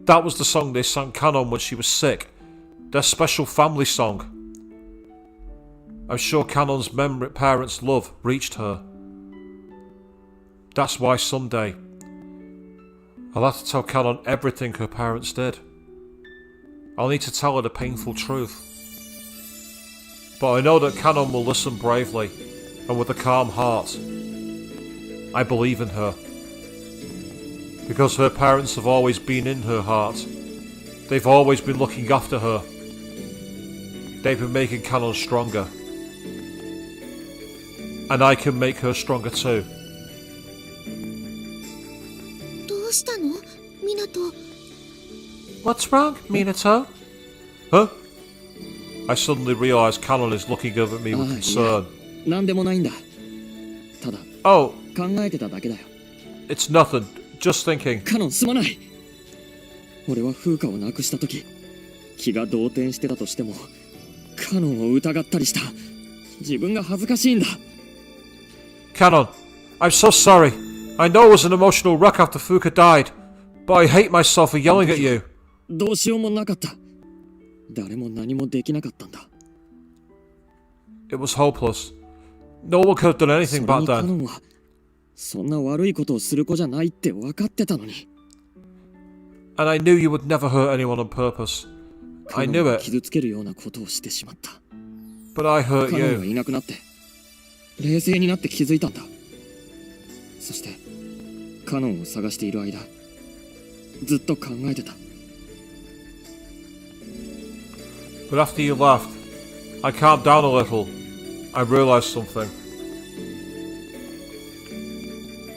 That was the song they sang Kanon when she was sick. Their special family song. I'm sure Kanon's parents' love reached her. That's why someday I'll have to tell Kanon everything her parents did. I'll need to tell her the painful truth. But I know that Kanon will listen bravely and with a calm heart. I believe in her. Because her parents have always been in her heart. They've always been looking after her. They've been making Kanon stronger. And I can make her stronger too. どうしたの湊 What's wrong, Minato? Huh? I suddenly realised Kanon is looking over at me with concern. なんでもないんだ。ただ Oh, 考えてただけだよ。 it's nothing. Just thinking. カノンすまない。俺は風花を亡くした時、気が動転してたとしても、カノンを疑ったりした。自分が恥ずかしいんだ。 Kanon, I'm so sorry. I know it was an emotional wreck after Fuka died, but I hate myself for yelling at you. どうしようもなかった。誰も何もできなかったんだ。 It was hopeless. No one could have done そ anything れ back にカノ then. ンはそんな悪いことをする子じゃないって分かってたのに。 And I knew you would never hurt anyone on purpose. カ I ノ knew ンを it, 傷つけるようなことをしてしまった。 but I hurt カノンが you. いなくなって冷静になって気づいたんだ。そしてカノンを探している間ずっと考えてた。 But after you left, I calmed down a little. I realised something.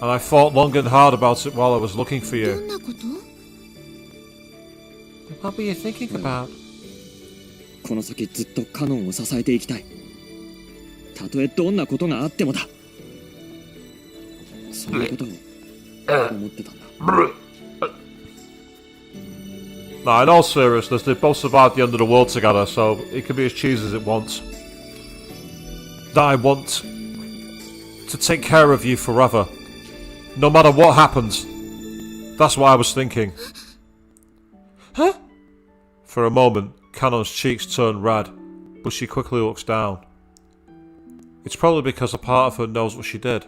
And I thought long and hard about it while I was looking for ど you. んなこと What were you thinking about? この先ずっとカノンを支えていきたい。たとえどんなことがあってもだ。そんなことを思ってたんだ。 Nah, in all seriousness, they both survived the end of the world together, so it can be as cheesy as it wants. That I want to take care of you forever, no matter what happens. That's what I was thinking. Huh? For a moment, Kanon's cheeks turn red, but she quickly looks down. It's probably because a part of her knows what she did.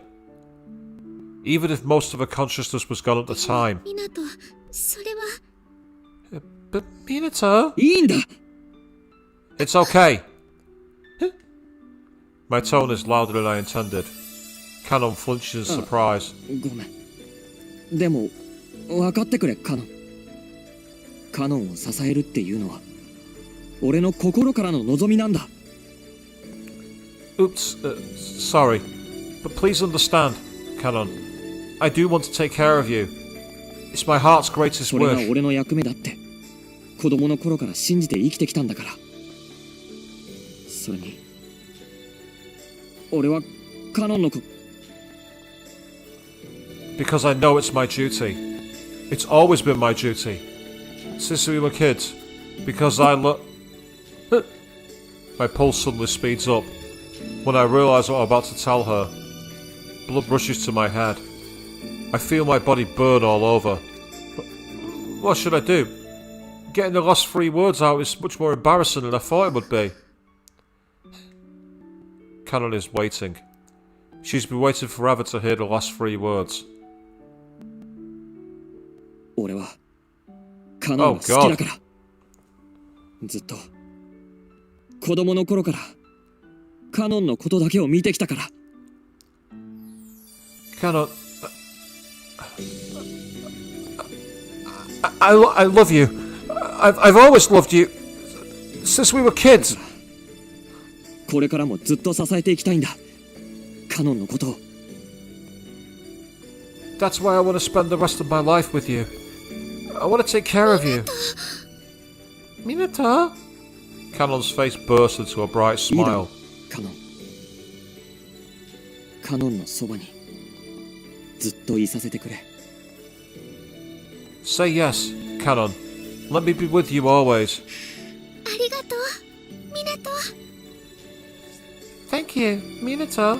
Even if most of her consciousness was gone at the time. 湊それは But Minato... いいんだ。 It's okay. My tone is louder than I intended. Kanon flinches in surprise. ごめん。でも分かってくれカノン。カノンを支えるっていうのは俺の心からの望みなんだ。 Oops, sorry. But please understand, Kanon. I do want to take care of you. It's my heart's greatest それが wish. 俺の役目だって子供の頃から信じて生きてきたんだから。それに俺はカノンの子 Because I know it's my duty. It's always been my duty. Since we were kids. Because I love... My pulse suddenly speeds up. When I realise what I'm about to tell her, blood rushes to my head. I feel my body burn all over. But what should I do? Getting the last 3 words out is much more embarrassing than I thought it would be. Kanon is waiting. She's been waiting forever to hear the last 3 words. 俺はカノンが好きだから。ずっと子供の頃からカノンのことだけを見てきたから。 Kanon... I love you. I've always loved you. Since we were kids. これからもずっと支えていきたいんだ。カノンのことを。 That's why I want to spend the rest of my life with you. I want to take care of you. Minato? Kanon's face burst into a bright いいだろ smile. カノン。カノンのそばにずっといさせてくれ。 Say yes, Kanon. Let me be with you always. ありがとうミナト。 Thank you, Minato.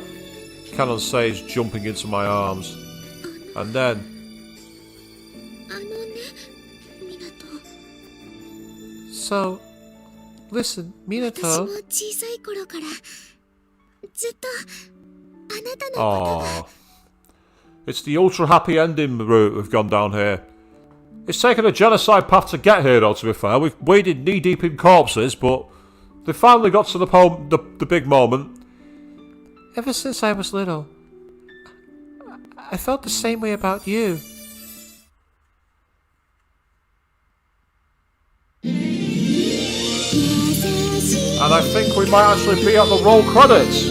Kanon says, jumping into my arms. And then, あのねミナト。 so, listen, 私も Minato. 小さい頃からずっとあなたのことが。 Aww. It's the ultra happy ending route we've gone down here. It's taken a genocide path to get here, though, to be fair. We've waded knee deep in corpses, but they finally got to the big moment. Ever since I was little, I felt the same way about you. And I think we might actually be at the roll credits.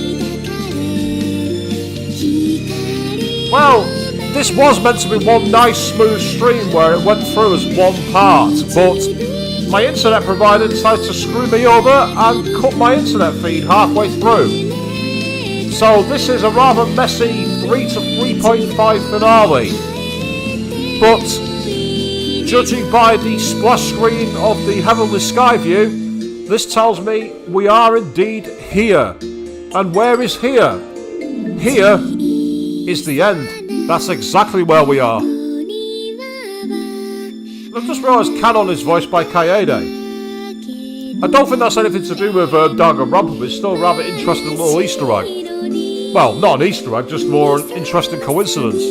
Well, this was meant to be one nice smooth stream where it went through as one part, but my internet provider decided to screw me over and cut my internet feed halfway through. So this is a rather messy 3 to 3.5 finale. But judging by the splash screen of the Heavenly Sky view, this tells me we are indeed here. And where is here? Here is the end. That's exactly where we are. I've just realised Kanon is voiced by Kaede. I don't think that's anything to do with Danganronpa, but it's still a rather interesting little Easter egg. Well, not an Easter egg, just more an interesting coincidence.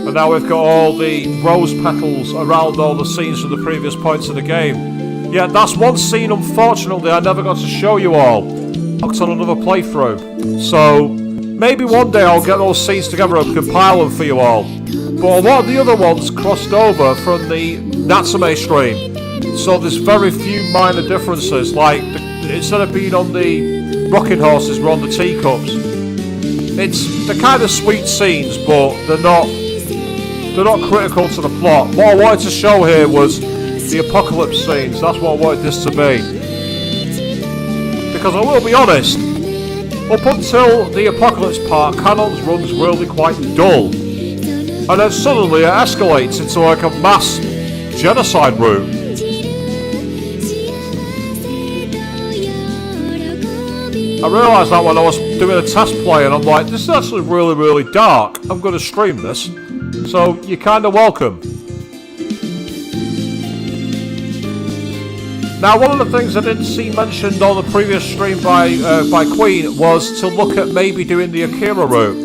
And now we've got all the rose petals around all the scenes from the previous points of the game. Yeah, that's one scene, unfortunately, I never got to show you all. Looked on another playthrough. So, maybe one day I'll get those scenes together and compile them for you all. But a lot of the other ones crossed over from the Natsume stream. So there's very few minor differences, like instead of being on the rocking horses, we're on the teacups. They're kind of sweet scenes, but they're not critical to the plot. What I wanted to show here was the apocalypse scenes. That's what I wanted this to be. Because I will be honest, up until the apocalypse part, Kanon's run's really quite dull. And then suddenly it escalates into like a mass genocide route. I realised that when I was doing a test play, and I'm like, this is actually really, really dark. I'm going to stream this. So you're kind of welcome. Now, one of the things I didn't see mentioned on the previous stream by Queen was to look at maybe doing the Akira route.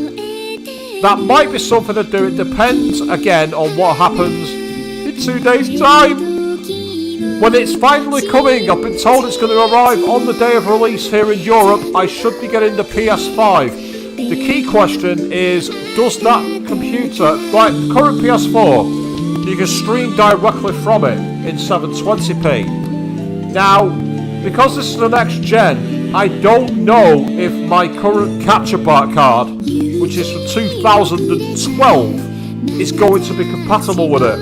That might be something to do. It depends, again, on what happens in 2 days' time. When it's finally coming, I've been told it's going to arrive on the day of release here in Europe. I should be getting the PS5. The key question is, does that computer, like the current PS4, you can stream directly from it in 720p. Now, because this is the next gen, I don't know if my current capture card, which is from 2012, is going to be compatible with it.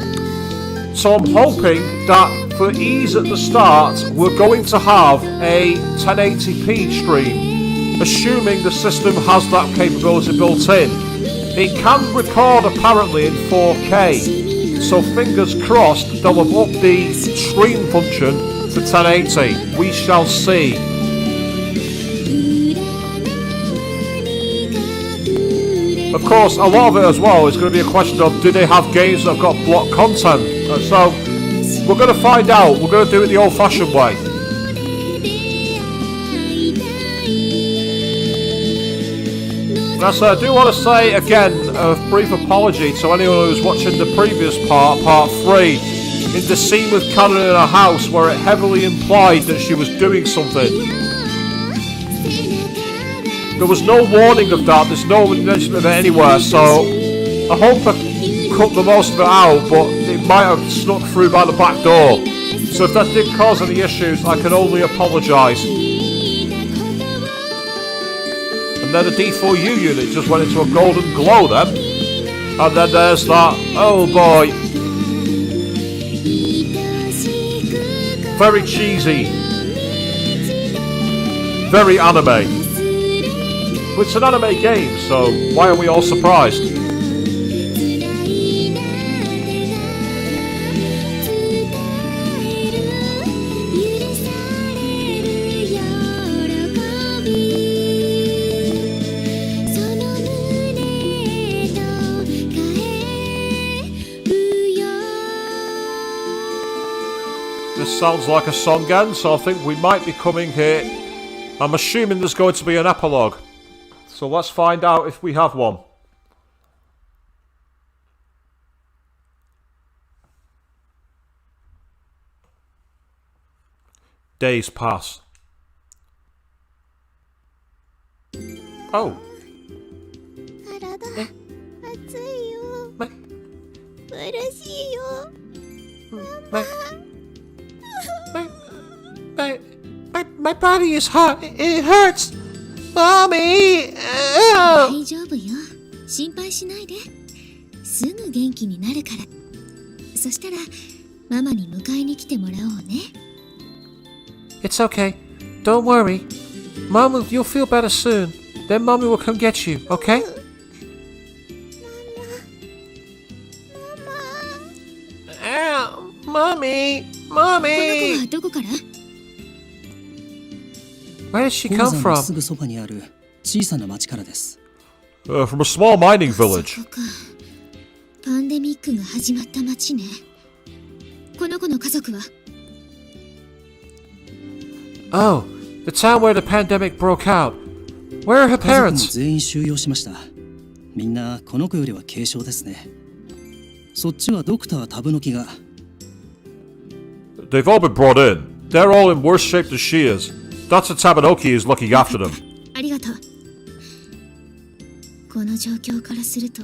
So I'm hoping that for ease at the start, we're going to have a 1080p stream, assuming the system has that capability built in. It can record apparently in 4K, so fingers crossed they'll have upped the stream function to 1080. We shall see. Of course, a lot of it as well is going to be a question of, do they have games that have got block content? So, we're going to find out. We're going to do it the old-fashioned way. Now, so I do want to say, again, a brief apology to anyone who's watching the previous part, part 3, in the scene with Kanon in her house where it heavily implied that she was doing something. There was no warning of that, there's no mention of it anywhere, so I hope I cut the most of it out, but it might have snuck through by the back door. So if that did cause any issues, I can only apologise. And then the D4U unit just went into a golden glow then. And then there's that. Oh boy. Very cheesy. Very anime. It's an anime game, so why are we all surprised? This sounds like a song end, so I think we might be coming here. I'm assuming there's going to be an epilogue. So let's find out if we have one. Days pass. Oh. 体熱いよ苦しいよ My body is hot. It hurts. Mommy. 大丈夫よ心配しないですぐ元気になるからそしたらママに迎えに来てもらおうね It's okay. Don't worry. Mom, you'll feel better soon. Then Mommy will come get you, okay? Mommy. この子はどこから Where did she 鉱 come 山の from? すぐそばにある小さな町からです。 From a small mining village. そこかパンデミックが始まった町ねこの子の家族は Oh, the town where the pandemic broke out. Where are her 家族も parents? 全員収容しました。みんなこの子よりは軽症ですね。そっちはドクタータブノキが。 They've all been brought in. They're all in worse shape than she is. Dr. Tabanoki is looking after them. ありがとうこの状況からすると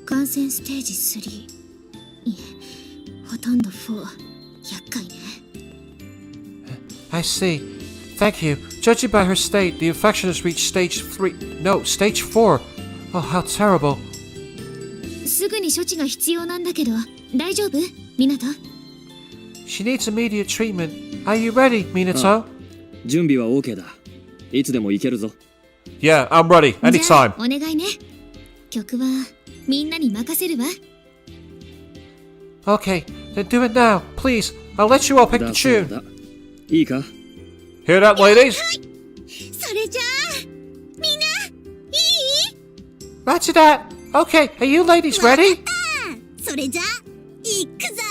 感染ステージ3いえほとんど4厄介ね I see. Thank you. Judging by her state, the infection has reached stage 3. No, stage 4. Oh, how terrible. すぐに処置が必要なんだけど大丈夫ミナト She needs immediate treatment. Are you ready, Minato? 準備は OK だ。いつでも行けるぞ。Yeah, I'm ready. じゃあ Anytime. お願いね曲はみんなに任せるわ Okay, then do it now, please. I'll let you all pick the だそう tune. だ。いいか Hear that, ladies? それじゃあみんないい Roger that. Okay, are you ladies ready? それじゃあ行くぞ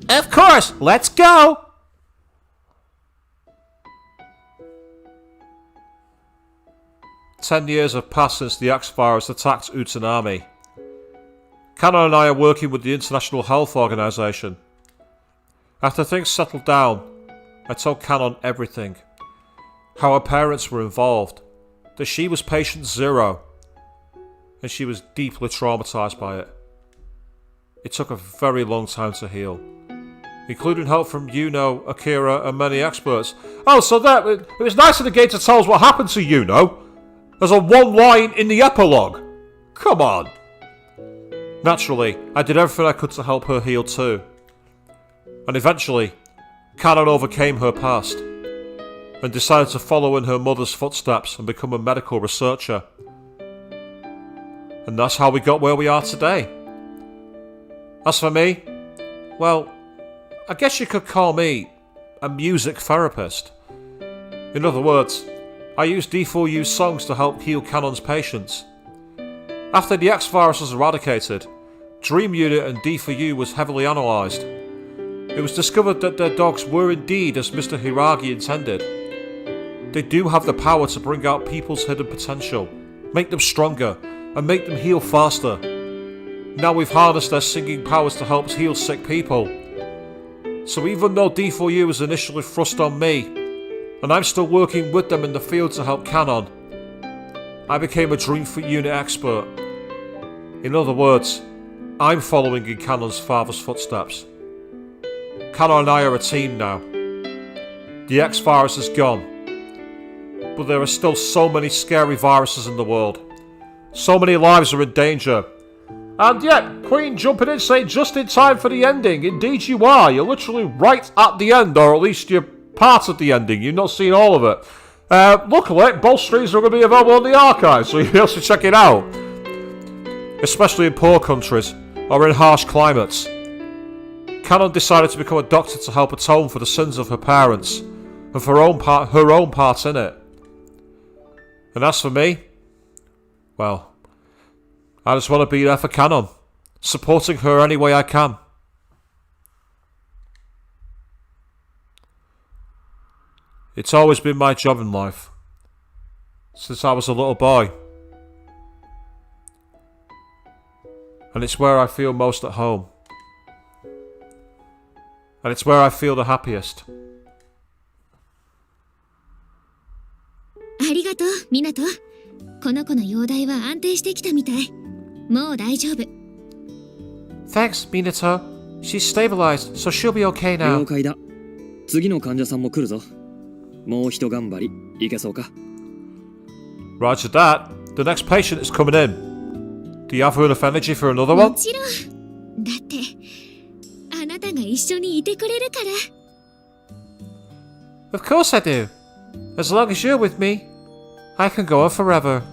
Of course. Let's go. Ten years have passed since the X-Virus attacked Utsunami. Kanon and I are working with the International Health Organization. After things settled down, I told Kanon everything. How her parents were involved. That she was patient 0. And she was deeply traumatized by it. It took a very long time to heal. Including help from Yuno, Akira and many experts. Oh, so that it was nice of the game to tell us what happened to Yuno. There's a one line in the epilogue. Come on. Naturally, I did everything I could to help her heal too. And eventually, Kanon overcame her past and decided to follow in her mother's footsteps and become a medical researcher. And that's how we got where we are today. As for me, well, I guess you could call me a music therapist. In other words, I use D4U's songs to help heal Kanon's patients. After the X-Virus was eradicated, Dream Unit and D4U was heavily analysed. It was discovered that their dogs were indeed as Mr. Hiragi intended. They do have the power to bring out people's hidden potential, make them stronger, and make them heal faster. Now we've harnessed their singing powers to help heal sick people. So even though D4U was initially thrust on me, and I'm still working with them in the field to help Kanon, I became a Dream Unit expert. In other words, I'm following in Kanon's father's footsteps. Kanon and I are a team now. The X-Virus is gone. But there are still so many scary viruses in the world. So many lives are in danger. And yeah, Queen jumping in saying just in time for the ending. Indeed you are. You're literally right at the end, or at least you're part of the ending. You've not seen all of it. Luckily, both streams are going to be available on the archive, so you'll be able to check it out. Especially in poor countries, or in harsh climates. Kanon decided to become a doctor to help atone for the sins of her parents, and for her own part in it. And as for me, well, I just want to be there for Kanon, supporting her any way I can. It's always been my job in life, since I was a little boy. And it's where I feel most at home. And it's where I feel the happiest. ありがとう、ミナト。この子の容体は安定してきたみたい。もう大丈夫。Thanks, Minato. She's stabilized, so she'll be okay now. 了解だ。次の患者さんも来るぞ。もう一頑張り、いけそうか。Roger that. The next patient is coming in. Do you have enough energy for another も one? ちろん。だって、あなたが一緒にいてくれるから。Of course I do. As long as you're with me, I can go on forever.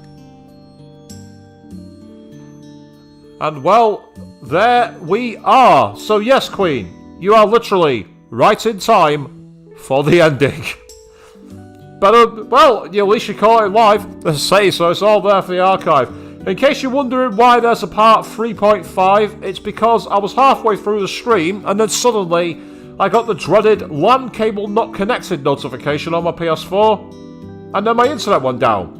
And well, there we are. So yes, Queen, you are literally right in time for the ending. But well, at least you caught it live, as I say, so it's all there for the archive. In case you're wondering why there's a part 3.5, it's because I was halfway through the stream and then suddenly I got the dreaded LAN cable not connected notification on my PS4, and then my internet went down.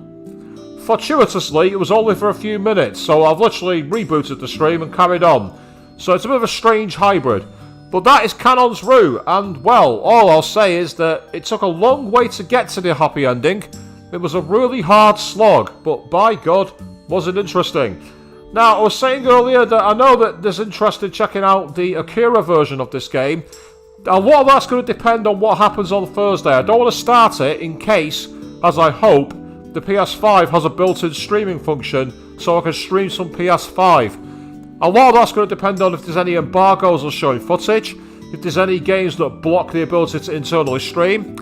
Fortuitously, it was only for a few minutes, so I've literally rebooted the stream and carried on. So it's a bit of a strange hybrid. But that is Kanon's route, and well, all I'll say is that it took a long way to get to the happy ending. It was a really hard slog, but by God, was it interesting. Now, I was saying earlier that I know that there's interest in checking out the Akira version of this game. A lot of that's going to depend on what happens on Thursday. I don't want to start it in case, as I hope, the PS5 has a built-in streaming function so I can stream some PS5. A lot of that's going to depend on if there's any embargoes on showing footage, if there's any games that block the ability to internally stream,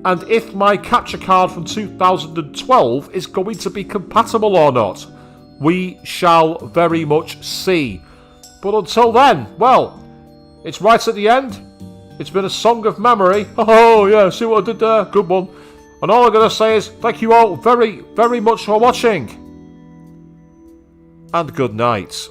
and if my capture card from 2012 is going to be compatible or not. We shall very much see. But until then, well, it's right at the end. It's been a song of memory. Oh yeah, see what I did there? Good one. And all I'm going to say is thank you all very, very much for watching. And good night.